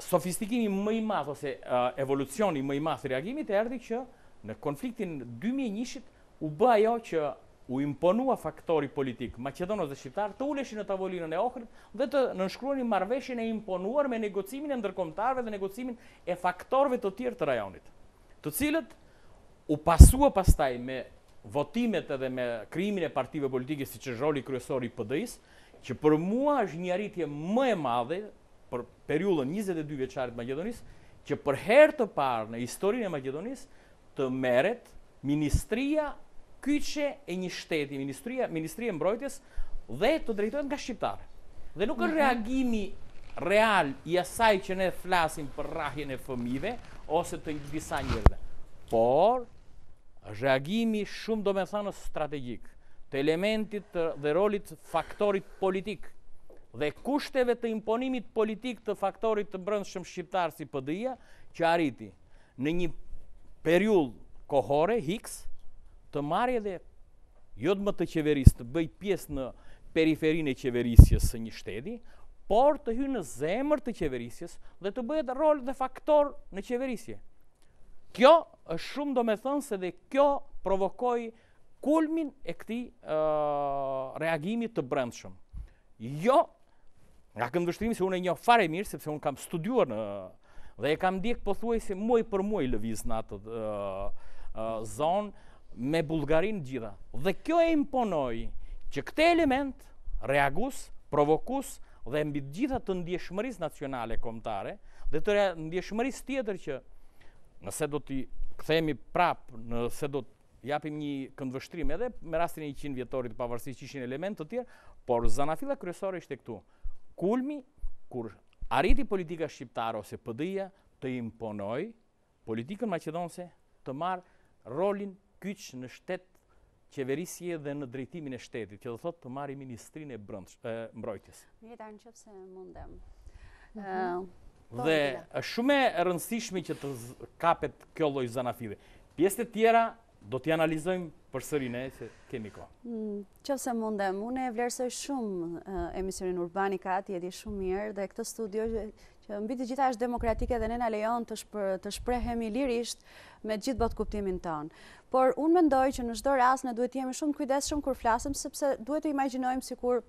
sofistikimi më i madh ose evolucioni më i madh i reagimit erdhi që në konfliktin 2001-shit u bë ajo që u imponua faktori politik maqedonos dhe shqiptar të uleshin në tavolinën e Ohrit dhe të nënshkruanin marrëveshjen e imponuar me negocimin e ndërkombëtarëve dhe negocimin e faktorëve të tjerë të rajonit, të cilët u pasua pastaj me votimet edhe me krijimin e partive politike, siç është roli kryesor i PD-s, që për mua është një arritje më e madhe për periudhën 22 vjeçare të Maqedonisë, që për herë të parë në historinë e Maqedonisë të merret ministria kyçe e një shteti, ministria e mbrojtjes, dhe të drejtohet nga shqiptarë. Dhe nuk është reagimi real i asaj që ne flasim për rrahjen e fëmijëve ose të disa njerëzve, por është reagimi shumë domethënës strategjik të elementit dhe rolit faktorit politik dhe kushteve të imponimit politik të faktorit të brendshëm shqiptar si PD-ja, që arriti në një periudhë kohore X të marrë edhe jo më të qeverisë, të bëj pjesë në periferinë e qeverisjes së një shteti, por të hyjë në zemër të qeverisjes dhe të bëhet rol dhe faktor në qeverisje. Kjo është shumë domethënëse dhe kjo provokoi kulmin e këtij reagimi të brendshëm. Jo, nga këndvështrimi se unë e njoh fare mirë, sepse unë kam studiuar dhe e kam ndjek pothuajse muaj për muaj lëviz në atë zonë me Bullgarinë gjitha. Dhe kjo e imponoi që këtë element reagus, provokus dhe mbi të gjitha të ndjeshmërisë nacionale kombëtare dhe të ndjeshmërisë tjetër që nëse do t'i kthehemi prapë, nëse do të japim një këndvështrim edhe me rastin e 100 vjetorit të pavarësisë që ishin elementë të tjerë, por zanafilla kryesore ishte këtu. Kulmi kur arriti politika shqiptare ose PD-ja të imponoi politikën maqedonse të marrë rolin kyç në shtet qeverisje dhe në drejtimin e shtetit, që do thotë të marrë ministrinë e mbrojtjes. Mirë, nëse mundem. Dhe është shumë e rëndësishme që të kapet kjo lloj zanafille. Pjesët e tjera do t'i analizojmë përsëri ne se kemi kohë. Nëse mundem, unë e vlerësoj shumë emisionin Urbanika, ti e di shumë mirë, dhe këtë studio që mbi të gjitha është demokratike dhe ne na lejon të shprehemi lirisht me gjithë botë kuptimin tonë. Por unë mendoj që në çdo rast ne duhet të jemi shumë kujdesshëm kur flasim, sepse duhet të imagjinojmë sikur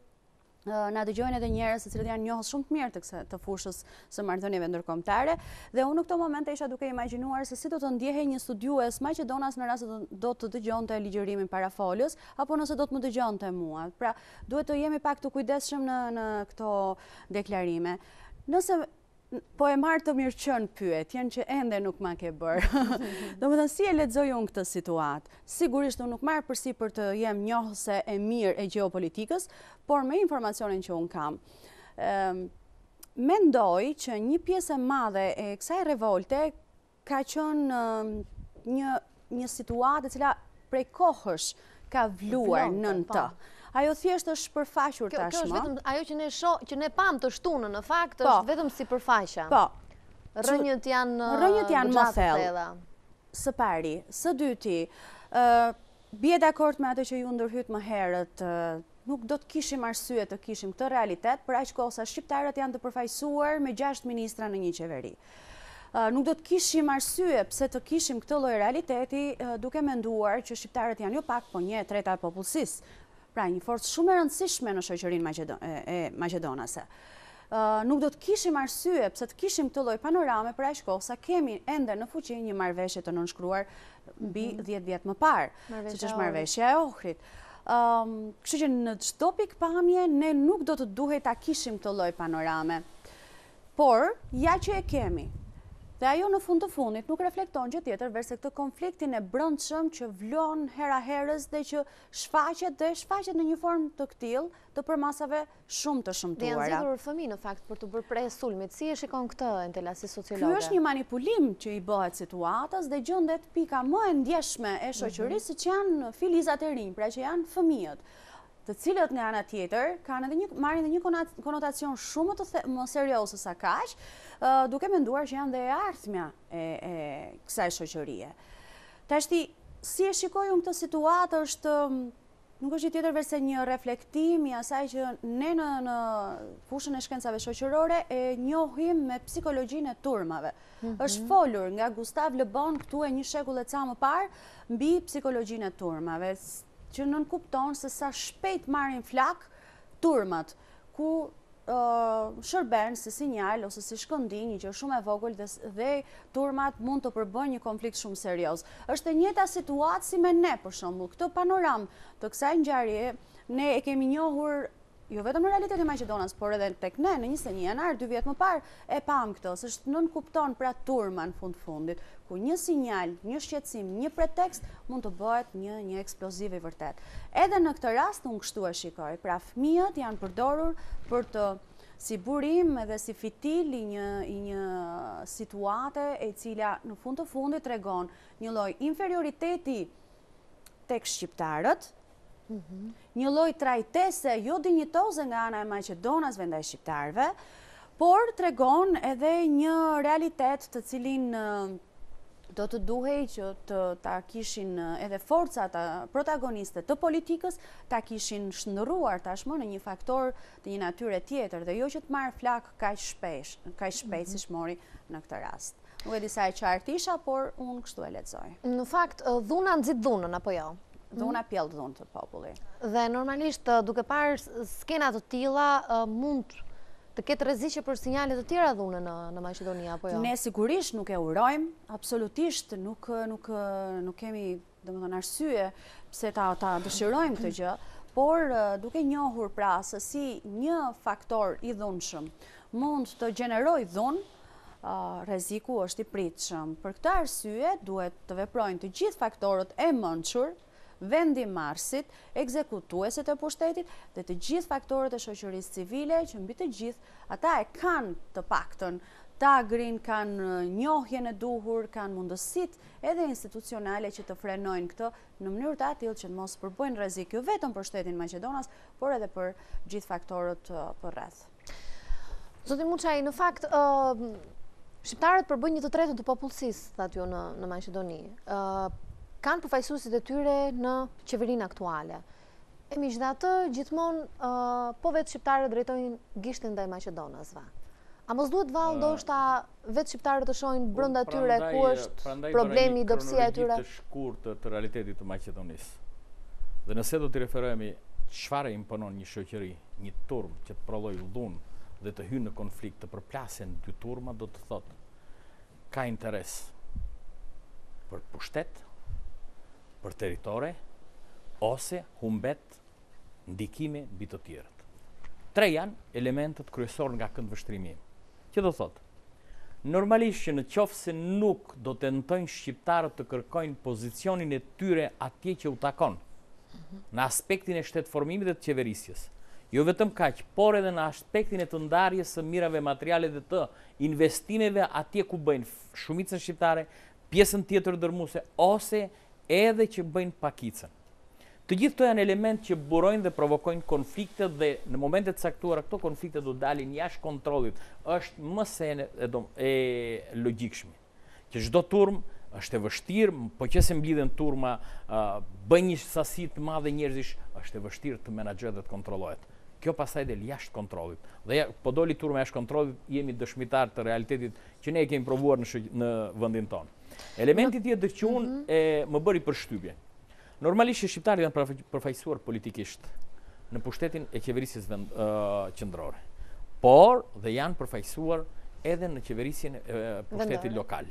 na dëgjojnë edhe njerëz të cilët janë njohës shumë të mirë të fushës së marrëdhënieve ndërkombëtare, dhe unë në këto momente isha duke imagjinuar se si do të ndjehej një studiues maqedonas në rast se do të dëgjonte ligjërimin parafolës, apo nëse do të më dëgjonte mua. Pra, duhet të jemi pak të kujdesshëm në këto deklarime. Nëse po e marrë të mirëqen pyetjen që ende nuk ma ke bërë. Domethënë, si e lexoj unë këtë situatë? Sigurisht unë nuk marr përsipër të jem njohëse e mirë e gjeopolitikës, por me informacionin që unë kam. Mendoj që një pjesë e madhe e kësaj revolte ka qenë një situatë e cila prej kohësh ka vluar nën të. Ajo thjesht është përfaqur tashmë. Kjo është vetëm ajo që ne pam të shtunën, në fakt është vetëm sipërfaqja. Po. Rrënjët janë më thellë. Së pari, së dyti, bie dakord me atë që ju ndërhyt më herët, nuk do të kishim arsye të kishim këtë realitet, për aq kohë sa shqiptarët janë të përfaqësuar me 6 ministra në një qeveri. Nuk do të kishim arsye pse të kishim këtë lloj realiteti duke menduar që shqiptarët janë jo pak, po 1/3 e popullsisë. Pra një forcë shumë e rëndësishme në shoqërinë maqedonase. Nuk do të kishim arsye pse të kishim këtë lloj panorame për aq kohë sa kemi ende në fuqi një marrëveshje të nënshkruar mbi 10 vjet më parë, siç është marrëveshja e Ohrit. Kështu që në çdo pikpamje ne nuk do të duhej ta kishim këtë lloj panorame. Por ja që e kemi. Dhe ajo në fund të fundit nuk reflekton gjë tjetër verse këtë konfliktin e brendshëm që vlon hera herës dhe që shfaqet në një formë të tillë të përmasave shumë të shëmtuara. Dhe janë zgjedhur fëmijë në fakt për të bërë prej sulmit. Si e shikon këtë Entela si sociologe? Ky është një manipulim që i bëhet situatës dhe gjendet pika më e ndjeshme e shoqërisë që janë filizat e rinj, pra që janë fëmijët, të cilët nga ana tjetër marrin edhe një konotacion shumë më serioze sa kaq, duke menduar që janë dhe e ardhmja e kësaj shoqërie. Tashti, si e shikoj unë këtë situatë nuk është tjetër verse një reflektim i asaj që ne në fushën e shkencave shoqërore e njohim me psikologjinë e turmave. Është folur nga Gustav Le Bon këtu e një shekull e ca më parë mbi psikologjinë e turmave, që nënkupton se sa shpejt marrin flak turmat, ku shërben si sinjal ose si shkëndij, një gjë shumë e vogël dhe turmat mund të përbëjnë një konflikt shumë serioz. Është e njëjta situatë si me ne, për shembull. Këtë panoram të kësaj ngjarje ne e kemi njohur jo vetëm në realitetin e Maqedonas, por edhe tek ne në 21 janar 2 vjet më parë e pam këtë, se nënkupton pra turma në fundit, ku një sinjal, një shqetësim, një pretekst mund të bëhet një eksploziv i vërtet. Edhe në këtë rast unë kështu e shikoj, pra fëmijët janë përdorur për të si burim edhe si fitil i një situate e cila në fund të fundit tregon një lloj inferioriteti tek shqiptarët, një lloj trajtese jo dinjitoze nga ana e Maqedonasve ndaj shqiptarëve, por tregon edhe një realitet të cilin do të duhej që ta kishin edhe forcat protagoniste të politikës, ta kishin shndërruar tashmë në një faktor të një natyre tjetër, dhe jo që të marrë flak kaq shpejt siç mori në këtë rast. Nuk e di sa e qartë isha, por unë kështu e lexoj. Në fakt, dhuna nxit dhunën apo jo? Dhuna pjell dhunë të populli. Dhe normalisht, duke parë skena të tilla, mund të ketë rreziqe për sinjale të tjera dhune në Maqedoni apo jo? Ne sigurisht nuk e urojmë, absolutisht nuk kemi domethënë arsye pse ta dëshirojmë këtë gjë, por duke njohur pra se si një faktor i dhunshëm mund të gjenerojë dhunë, rreziku është i pritshëm. Për këtë arsye duhet të veprojnë të gjithë faktorët e mençur, vendimarrësit, ekzekutuesit e pushtetit dhe të gjithë faktorët e shoqërisë civile, që mbi të gjithë ata e kanë të paktën të agrin, kanë njohjen e duhur, kanë mundësitë edhe institucionale që të frenojnë këtë në mënyrë të tillë që të mos përbëjnë rrezik jo vetëm për shtetin Maqedonas, por edhe për gjithë faktorët përreth. Zoti Muçaj, në fakt shqiptarët përbëjnë 1/3 të popullsisë thatë ju në Maqedoni. Kanë përfaqësuesit e tyre në qeverinë aktuale. E megjithatë, gjithmonë po vetë shqiptarët drejtojnë gishtin ndaj maqedonasve. A mos duhet vallë ndoshta vetë shqiptarët të shohin brenda tyre ku është problemi, dobësia e tyre? Të shkurtë të realitetit të Maqedonisë. Dhe nëse do të referohemi çfarë imponon një shoqëri, një turm që të prodhojë dhunë dhe të hynë në konflikt, të përplasen dy turma, do të thotë ka interes për pushtet, për teritore, ose humbet ndikime mbi të tjerët. Tre janë elementet kryesor nga këndvështrimi im. Që do thotë, normalisht që në qoftë se nuk do të tentojnë shqiptarët të kërkojnë pozicionin e tyre atje që u takon, në aspektin e shtetformimit dhe të qeverisjes, jo vetëm kaq, por edhe në aspektin e të ndarjes së mirave materiale dhe të investimeve atje ku bëjnë shumicën shqiptare, pjesën tjetër dërmuese, ose edhe që bëjnë pakicën. Të gjithë këto janë elementë që burojnë dhe provokojnë konflikte dhe në momentet caktuara këto konflikte do dalin jashtë kontrollit. Është më se e logjikshme. Që çdo turm është e vështirë, po që se mblidhen turma, bën një sasi të madhe njerëzish, është e vështirë të menaxhohet dhe të kontrollohet. kjo pastaj del jashtë kontrollit. Dhe po doli turma jashtë kontrollit, jemi dëshmitar të realitetit që ne e kemi provuar në vendin tonë. Elementi tjetër që unë më bëri përshtypje. Normalisht që shqiptarët janë përfaqësuar politikisht në pushtetin e qeverisjes qendrore. Por dhe janë përfaqësuar edhe në qeverisjen e pushtetit lokal.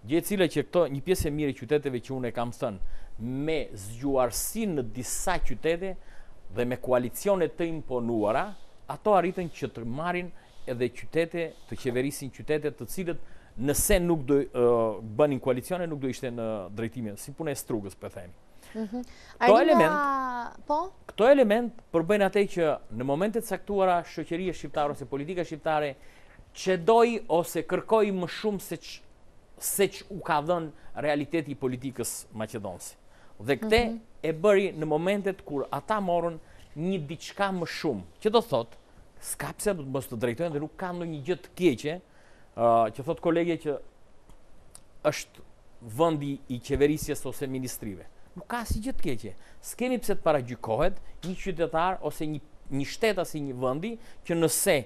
Gjë e cila që këto një pjesë e mirë e qyteteve që unë e kam thënë me zgjuarsi në disa qytete dhe me koalicione të imponuara, ato arritën që të marrin edhe qytete, të qeverisin qytete të cilët nëse nuk do bënin koalicione, nuk do ishte në drejtimin, si punë e strugës, për themi. Këto element përbëjnë atë që në momentet caktuara shoqëria shqiptare ose politika shqiptare qedoi ose kërkoi më shumë se që u ka dhënë realiteti i politikës maqedonse. Dhe këte e bëri në momentet kur ata morën një diçka më shumë, që do thotë, s'ka pse do të mos të drejtojnë dhe nuk ka ndonjë gjë të keqe, që thotë kolege që është vendi i qeverisjes ose ministrive. Nuk ka asnjë gjë të keqe. S'kemi pse të paragjykohet një qytetar ose një shtet ose një vendi që nëse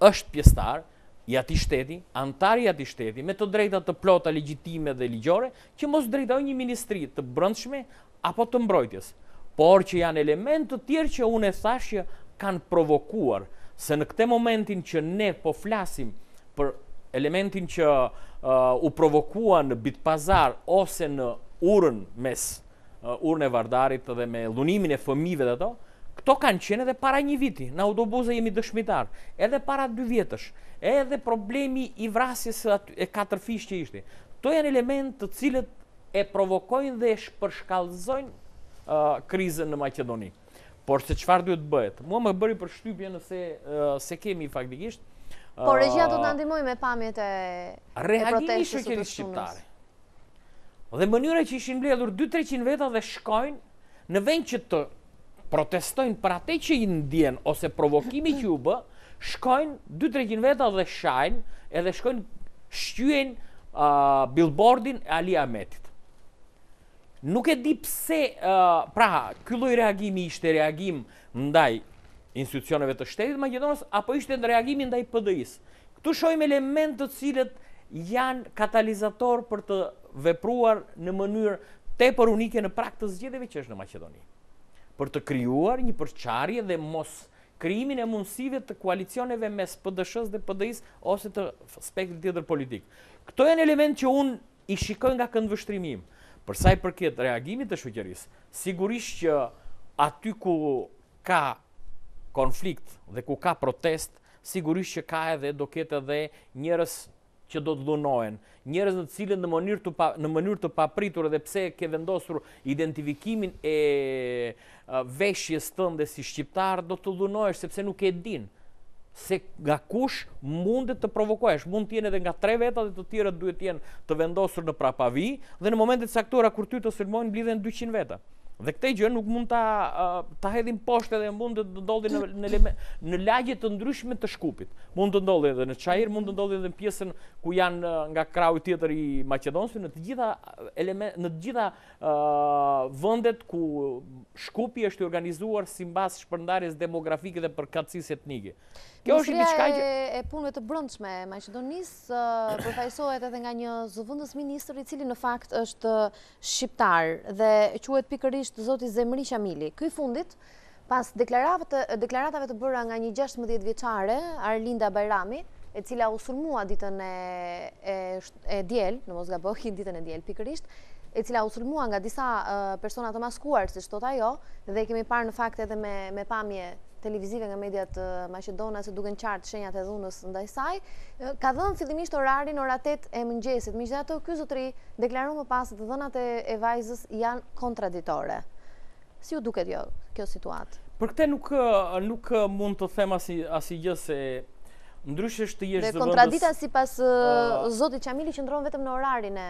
është pjesëtar i atij shteti, antar i atij shteti, me të drejta të plota legjitime dhe ligjore, që mos drejtojë një ministri të brendshme apo të mbrojtjes. Por që janë elementë të tjerë që unë e thash që kanë provokuar, se në këtë momentin që ne po flasim për elementin që u provokua në Bitpazar ose në urën mes urën e Vardarit dhe me dhunimin e fëmijëve dhe ato, këto kanë qenë edhe para një viti, në autobuse jemi dëshmitar, edhe para 2 vjetësh, edhe problemi i vrasjes e 4 fish që ishte. Këto janë element të cilët e provokojnë dhe e përshkallëzojnë krizën në Maqedoni. Por se çfarë duhet bëhet? Mua më bëri përshtypje nëse se kemi faktikisht. Por regjia do të na ndihmojë me pamjet e reagimit shoqërisë shqiptare. Dhe mënyra që ishin mbledhur 200-300 veta dhe shkojnë në vend që të protestojnë për atë që i ndjen ose provokimi që u bë, shkojnë 200-300 veta dhe shajnë, edhe shkojnë shqyen billboardin e Ali Ahmetit. Nuk e di pse, pra, ky lloj reagimi ishte reagim ndaj institucioneve të shtetit maqedonës apo ishte reagimi ndaj PD-s. Këtu shohim elementë të cilët janë katalizator për të vepruar në mënyrë tepër unike në prag të zgjedhjeve që është në Maqedoni. Për të krijuar një përçarje dhe mos krijimin e mundësive të koalicioneve mes PD-s dhe PD-s ose të spektrit tjetër politik. Këto janë elementë që unë i shikoj nga këndvështrimi im. Për sa i përket reagimit të shoqërisë, sigurisht që aty ku ka konflikt dhe ku ka protest, sigurisht që ka edhe do ketë edhe njerëz që do të dhunohen, njerëz në të cilët në mënyrë të papritur edhe pse ke vendosur identifikimin e veshjes tënde si shqiptar, do të dhunohesh sepse nuk e din se nga kush mundet të provokohesh. Mund të jenë edhe nga 3 veta dhe të tjerët duhet të jenë të vendosur në prapavi dhe në momentet caktuara kur ty të sulmojnë mblidhen 200 veta. Dhe këtë gjë nuk mund ta hedhin poshtë dhe mund të ndodhi në lagje të ndryshme të Shkupit. Mund të ndodhi edhe në Çajir, mund të ndodhi edhe në pjesën ku janë nga krahu tjetër i Maqedonisë, në të gjitha vendet ku Shkupi është organizuar sipas shpërndarjes demografike dhe përkatësisë etnike. Kjo është diçka që e punëve të brendshme e Maqedonisë përfaqësohet edhe nga një zëvendës ministër i cili në fakt është shqiptar dhe quhet pikërisht zoti Zemri Qamili. Ky fundit pas deklaratave të bëra nga një 16 vjeçare, Arlinda Bajrami, e cila u sulmua ditën e diel, në mos gaboj, ditën e diel pikërisht, e cila u sulmua nga disa persona të maskuar, siç thot ajo, dhe kemi parë në fakt edhe me pamje televizive nga mediat maqedone se duken qartë shenjat e dhunës ndaj saj, ka dhënë fillimisht orarin ora 8 e mëngjesit. Megjithatë, ky zotëri deklaron më pas se të dhënat e vajzës janë kontraditore. Si u duket kjo situatë? Për këtë nuk mund të them asgjë se ndryshe është të jesh zëvendës. Dhe kontradita sipas zotit Qamili qëndron vetëm në orarin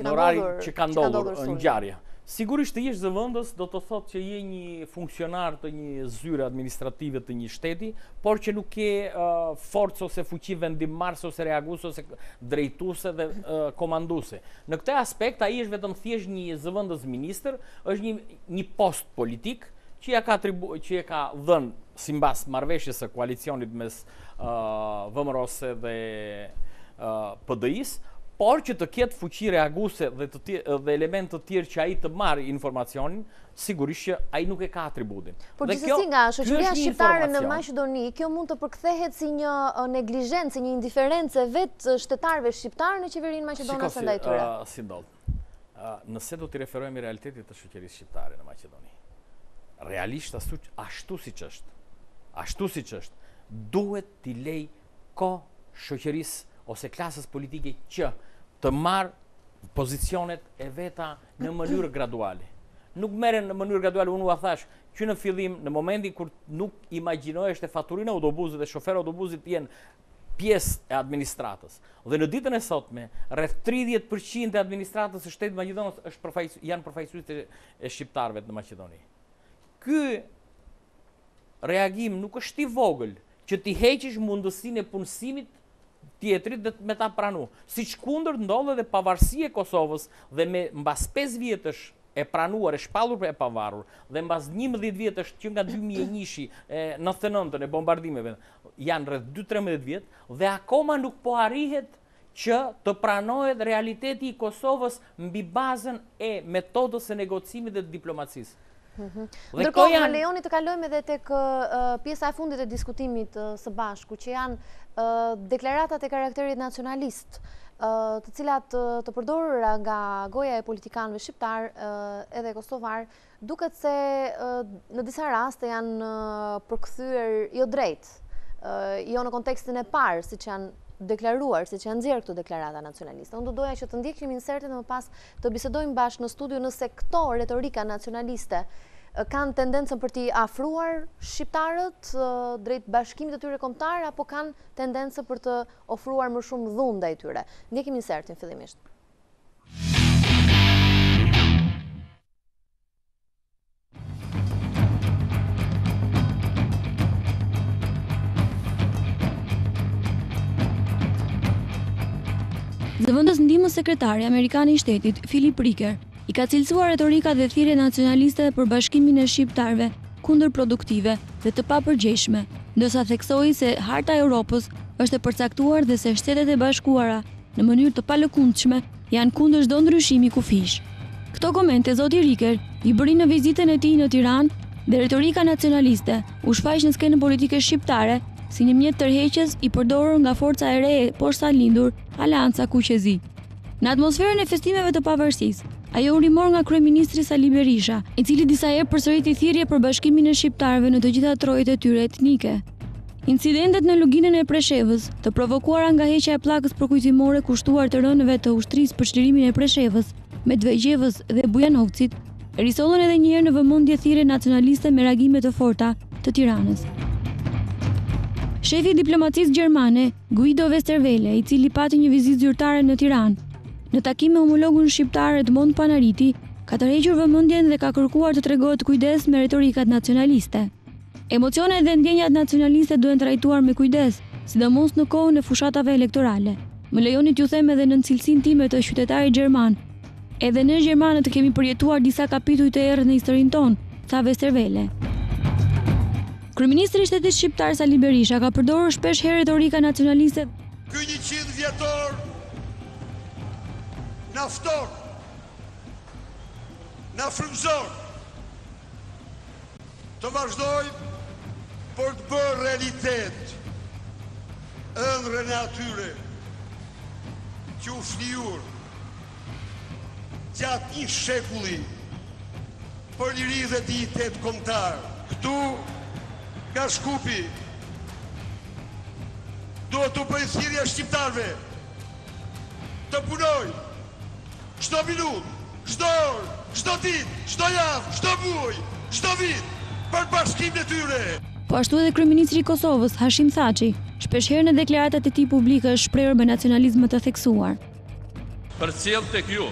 që ka ndodhur ngjarja. Sigurisht të jesh zëvendës do të thotë që je një funksionar të një zyre administrative të një shteti, por që nuk ke forcë ose fuqi vendimmarrëse ose reaguese ose drejtuese dhe komanduese. Në këtë aspekt ai është vetëm thjesht një zëvendës ministër, është një post politik që e ka dhënë simbas marrëveshjes së koalicionit mes VMRO-s dhe PD-s, por që të ketë fuqi reaguese dhe element të tjerë që ai të marrë informacionin, sigurisht që ai nuk e ka atributin. Por gjithsesi nga shoqëria shqiptare në Maqedoni, kjo mund të përkthehet si një neglizhencë, si një indiferencë vetë shtetarëve shqiptarë në qeverinë maqedonase ndaj tyre. Si ndodh. Nëse do të referohemi realitetit të shoqërisë shqiptare në Maqedoni, realisht ashtu siç është, duhet t'i lej kohë shoqërisë ose klasës politike që të marrë pozicionet e veta në mënyrë graduale. Nuk merren në mënyrë graduale, unë u thash që në fillim, në momentin kur nuk imagjinoheshte faturina autobusit dhe shoferë autobusit jenë pjesë e administratës. Dhe në ditën e sotme, rreth 30% e administratës së shtetit maqedonës janë përfaqësues e shqiptarëve në Maqedoni. Ky reagim nuk është i vogël që ti heqësh mundësinë e punësimit tjetrit dhe me ta pranu. Siç kundër ndodhe dhe pavarësia e Kosovës dhe me mbas 5 vjetësh e pranuar, e shpallur për e pavarur, dhe mbas 11 vjetësh që nga 2001-shi, 99-ën e bombardimeve, janë rreth 2-13 vjetë, dhe akoma nuk po arrihet që të pranohet realiteti i Kosovës mbi bazën e metodës së negocimit dhe diplomacisë. Ndërkohë, më lejoni të kalojmë edhe tek pjesa e fundit e diskutimit së bashku, që janë deklaratat e karakterit nacionalist, të cilat të përdorura nga goja e politikanëve shqiptar edhe kosovar, duket se në disa raste janë përkthyer jo drejt, jo në kontekstin e parë, siç janë deklaruar, siç janë nxjerrë këto deklarata nacionaliste. Unë do doja që të ndjekim insertin dhe më pas të bisedojmë bashkë në studio nëse këto retorika nacionaliste kanë tendencën për t'i afruar shqiptarët drejt bashkimit të tyre kombëtar, apo kanë tendencën për të ofruar më shumë dhunë ndaj tyre. Ndjekim insertin fillimisht. Zëvendës ndihmës sekretari amerikan i shtetit, Philip Ricker, i ka cilësuar retorika dhe thirrje nacionaliste për bashkimin e shqiptarëve kundërproduktive dhe të papërgjegjshme, ndërsa theksoi se Harta e Europës është e përcaktuar dhe se Shtetet e Bashkuara në mënyrë të palëkundshme janë kundër çdo ndryshimi kufish. Këto komente zoti Ricker i bëri në vizitën e tij në Tiranë dhe retorika nacionaliste u shfaq në skenën politike shqiptare si një mjet tërheqës i përdorur nga forca e re e poshta lindur Alianca Kuqezi. Në atmosferën e festimeve të pavarësisë, ajo u rimor nga kryeministri Sali Berisha, i cili disa herë përsëriti thirrje për bashkimin e shqiptarëve në të gjitha trojet e tyre etnike. Incidentet në luginën e Preshevës, të provokuara nga heqja e pllakës përkujtimore kushtuar të rënëve të ushtrisë për çlirimin e Preshevës, Medvegjevës dhe Bujanovcit, risollën edhe një herë në vëmendje thirrje nacionaliste me reagime të forta të Tiranës. Shefi i diplomacisë gjermane, Guido Westerwelle, i cili pati një vizitë zyrtare në Tiranë, në takim me homologun shqiptar Edmond Panariti, ka tërhequr vëmendjen dhe ka kërkuar të tregohet kujdes me retorikat nacionaliste. Emocionet dhe ndjenjat nacionaliste duhen trajtuar me kujdes, sidomos në kohën e fushatave elektorale. Më lejoni t'ju them edhe në cilësinë time të qytetarit gjerman. Edhe ne gjermanët kemi përjetuar disa kapituj të errët në historinë tonë, tha Westerwelle. Kryeministri i Shtetit Shqiptar Sali Berisha ka përdorur shpesh herë retorika nacionaliste. Ky 100 vjetor na fton, na frymëzon të vazhdojmë për të bërë realitet ëndrrën e atyre që u fliur gjatë një shekulli për liri dhe dinjitet kombëtar. Këtu nga Shkupi duhet të bëjë thirrje shqiptarëve të punojnë çdo minutë, çdo orë, çdo ditë, çdo javë, çdo muaj, çdo vit për bashkimin e tyre. Po ashtu edhe kryeministri i Kosovës, Hashim Thaçi, shpeshherë në deklaratat e tij publike është shprehur me nacionalizëm të theksuar. Përcjell tek ju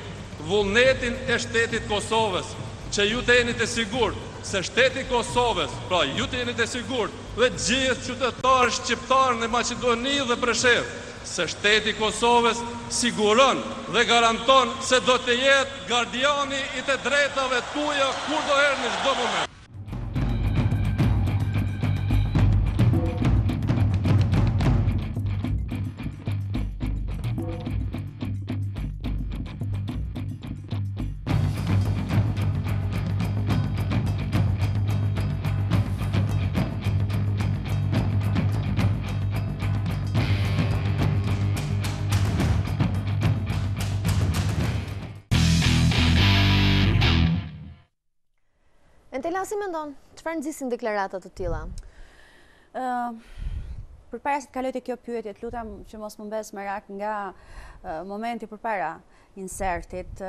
vullnetin e shtetit Kosovës, që ju të jeni të sigurt se shteti Kosovës, pra ju të jeni të sigurt dhe gjithë qytetarë shqiptarë në Maqedoni dhe Preshevë, se shteti Kosovës siguron dhe garanton se do të jetë gardiani i të drejtave tuaja kur do herë në çdo moment. Entela, si mendon, çfarë nxisin deklaratat të tilla? Përpara se të kaloj te kjo pyetje, të lutem që mos më mbes merak nga momenti përpara insertit.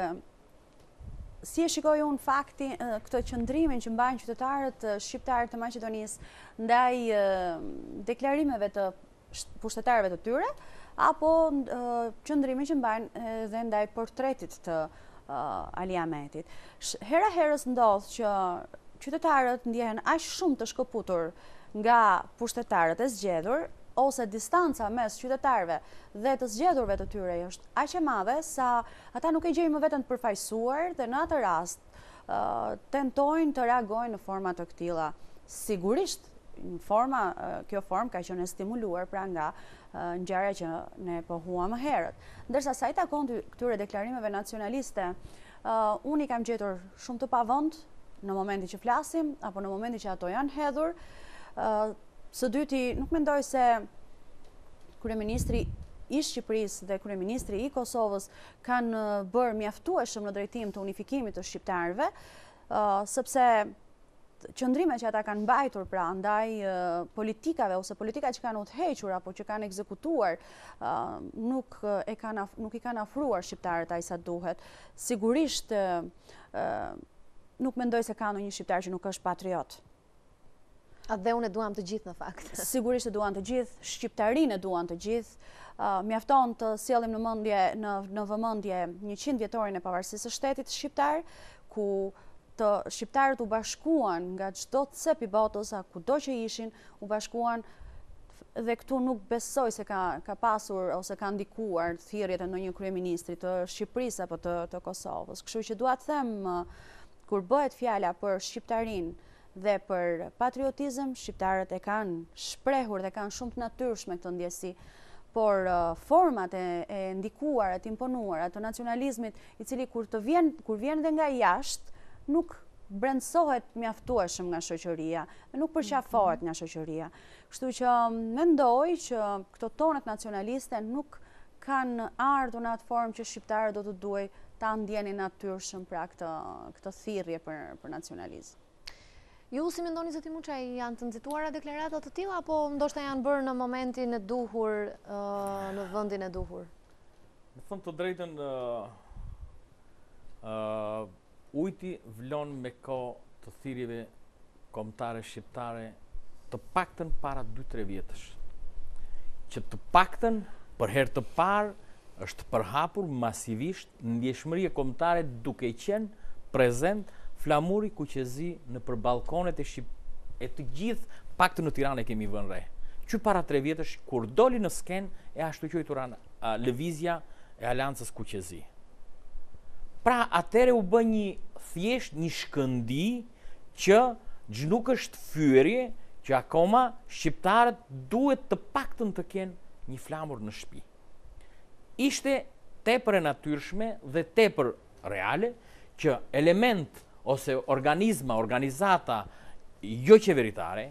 Si e shikoj unë fakti këtë qëndrimin që mbajnë qytetarët shqiptarë të Maqedonisë ndaj deklarimeve të pushtetarëve të tyre, apo qëndrimin që mbajnë edhe ndaj portretit të Ali Ahmetit. Hera herës ndodh që qytetarët ndjehen aq shumë të shkëputur nga pushtetarët e zgjedhur, ose distanca mes qytetarëve dhe të zgjedhurve të tyre është aq e madhe sa ata nuk e gjejnë më veten të përfaqësuar dhe në atë rast tentojnë të reagojnë në forma të këtilla. Sigurisht kjo formë ka qenë stimuluar pra nga ngjarja që ne pohuam më herët. Ndërsa sa i takon këtyre deklarimeve nacionaliste, unë i kam gjetur shumë të pavend në momentin që flasim apo në momentin që ato janë hedhur. Së dyti, nuk mendoj se kryeministri i Shqipërisë dhe kryeministri i Kosovës kanë bërë mjaftueshëm në drejtim të unifikimit të shqiptarëve, sepse qëndrimet që ata kanë mbajtur pra ndaj politikave ose politika që kanë udhëhequr apo që kanë ekzekutuar nuk i kanë afruar shqiptarët aq sa duhet. Sigurisht nuk mendoj se ka ndonjë shqiptar që nuk është patriot. Dhe unë e duam të gjithë në fakt. Sigurisht e duan të gjithë, shqiptarinë e duan të gjithë. Mjafton të sjellim në vëmendje 100 vjetorin e pavarësisë së shtetit shqiptar, ku të shqiptarët u bashkuan nga çdo cep i botës, kudo që ishin, u bashkuan dhe këtu nuk besoj se ka pasur ose ka ndikuar thirrjet e ndonjë kryeministri të Shqipërisë apo të Kosovës. Kështu që dua të them, kur bëhet fjala për shqiptarinë dhe për patriotizëm, shqiptarët e kanë shprehur dhe kanë shumë të natyrshme këtë ndjesi, por format e ndikuara, të imponuara të nacionalizmit, i cili kur vjen dhe nga jashtë, nuk brendësohet mjaftueshëm nga shoqëria, nuk përqafohet nga shoqëria. Kështu që mendoj që këto tonet nacionaliste nuk kanë ardhur në atë formë që shqiptarët do të duaj ta ndjenin natyrshëm pra këtë thirrje për nacionalizëm. Ju si mendoni zoti Muçaj, janë të nxituara deklarata të tilla apo ndoshta janë bërë në momentin e duhur, në vendin e duhur? Në thënë të drejtën, ujti vlon me kohë të thirrjeve kombëtare shqiptare të paktën para 2-3 vjetësh. Që të paktën për herë të parë është përhapur masivisht ndjeshmëria kombëtare duke qenë prezent flamuri kuqezi në për balkonet e të gjithë, paktën në Tiranë e kemi vënë re. Që para 3 vjetësh, kur doli në skenë e ashtu quajtur lëvizja e Aleancës Kuqezi. Pra atëre u bë thjesht një shkëndi që nuk është fyerje, që akoma shqiptarët duhet të paktën të kenë një flamur në shtëpi. Ishte tepër e natyrshme dhe tepër reale që element ose organizata jo qeveritare,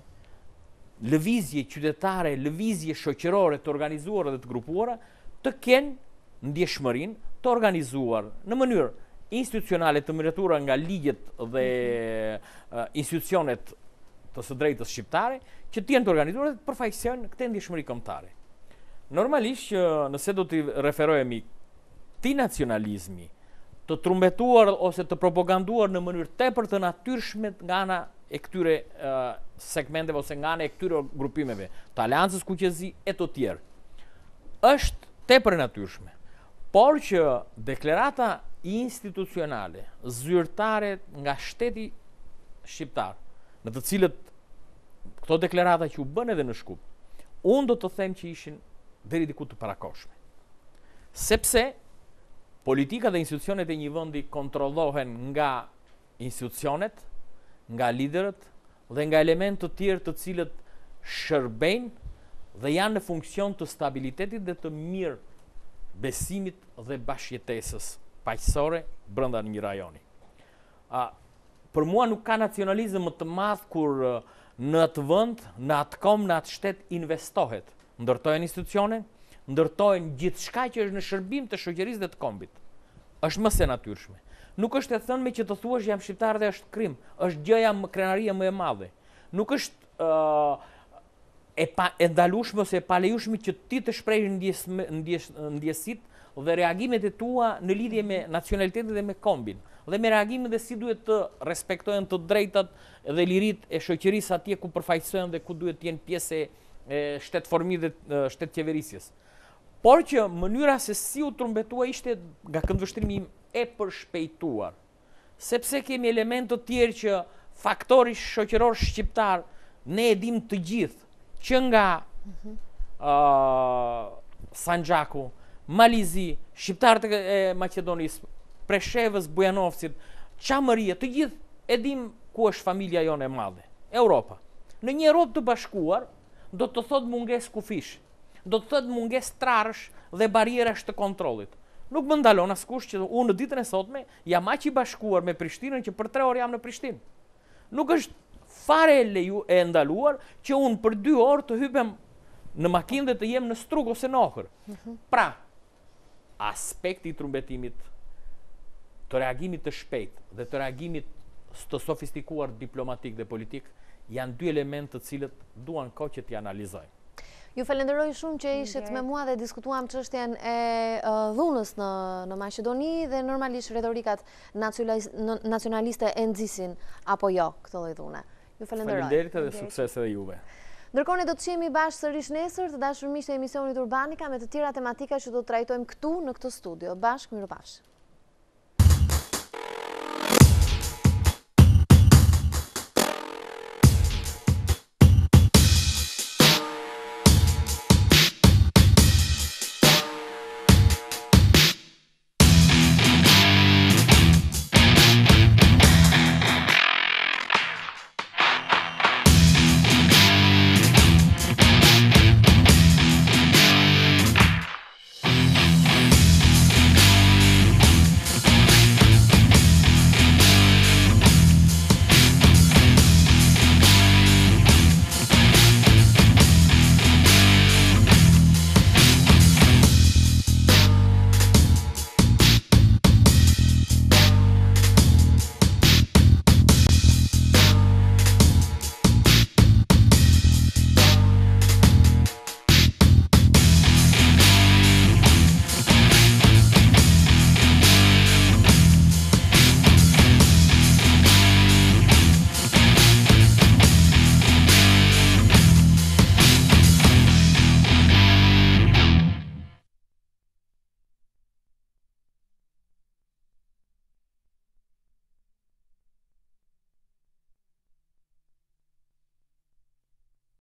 lëvizje qytetare, lëvizje shoqërore të organizuara dhe të grupuara, të kenë ndjeshmërinë të organizuar në mënyrë institucionale të miratura nga ligjet dhe institucionet të së drejtës shqiptare, që të jenë të organizuar dhe të përfaqësojnë këtë ndjeshmëri kombëtare. Normalisht që nëse do të referohemi këtij nacionalizmi, të trumbetuar ose të propaganduar në mënyrë tepër të natyrshme nga ana e këtyre segmenteve ose nga ana e këtyre grupimeve të Aleancës Kuqezi e të tjerë, është tepër e natyrshme. Por që deklarata institucionale, zyrtare nga shteti shqiptar, në të cilët këto deklarata që u bën edhe në Shkup, unë do të them që ishin deri diku të parakoshme. Sepse politika dhe institucionet e një vendi kontrollohen nga institucionet, nga liderët dhe nga elementë të tjerë të cilët shërbejnë dhe janë në funksion të stabilitetit dhe të mirë besimit dhe bashkëjetesës paqësore brenda një rajoni. Për mua nuk ka nacionalizëm më të madh kur në atë vend, në atë kom, në atë shtet investohet, ndërtohen institucione, ndërtohen gjithçka që është në shërbim të shoqërisë dhe të kombit. është më se natyrshme. Nuk është e thënë me që të thuash jam shqiptar dhe është krim, është gjëja krenaria më e madhe. Nuk është e ndalueshme ose e palejueshme që ti të shprehësh ndjesit dhe reagimet e tua në lidhje me nacionalitetin dhe me kombin, dhe me reagimin dhe si duhet të respektohen të drejtat dhe lirit e shoqërisë atje ku përfaqësohen dhe ku duhet të jenë pjesë e shtetformit dhe shtetqeverisjes. Por që mënyra se si u trumbetua ishte nga këndvështrimi im e përshpejtuar, sepse kemi elemente të tjerë që faktori shoqëror shqiptar ne e dim të gjithë, që nga Sanxhaku, Malizi, shqiptarët e Maqedonisë, Preshevës, Bujanovcit, Çamëria, të gjithë e dim ku është familja jonë e madhe, Europa. Në një Europë të bashkuar, do të thotë mungesë kufish, do të thotë mungesë trarësh dhe barierash të kontrollit. Nuk më ndalon askush që unë në ditën e sotme jam aq i bashkuar me Prishtinën që për 3 orë jam në Prishtinë. Nuk është fare e ndaluar që unë për 2 orë të hypem në makinë dhe të jem në Strug ose në Ohër. Pra, aspekti i trumbetimit, të reagimit të shpejt dhe të reagimit të sofistikuar diplomatik dhe politik janë 2 elementë të cilët duan kohë që t'i analizojnë. Ju falenderoj shumë që ishit me mua dhe diskutuam çështjen e dhunës në Maqedoni dhe normalisht retorikat nacionaliste e nxisin apo jo këtë lloj dhune. Ju falenderoj. Faleminderit dhe sukses edhe juve. Ndërkohë ne do të qemi bashkë sërish nesër, të dashur miq të emisionit Urbanika me të tjera tematika që do të trajtojmë këtu në këtë studio. Bashkë, mirupafshim.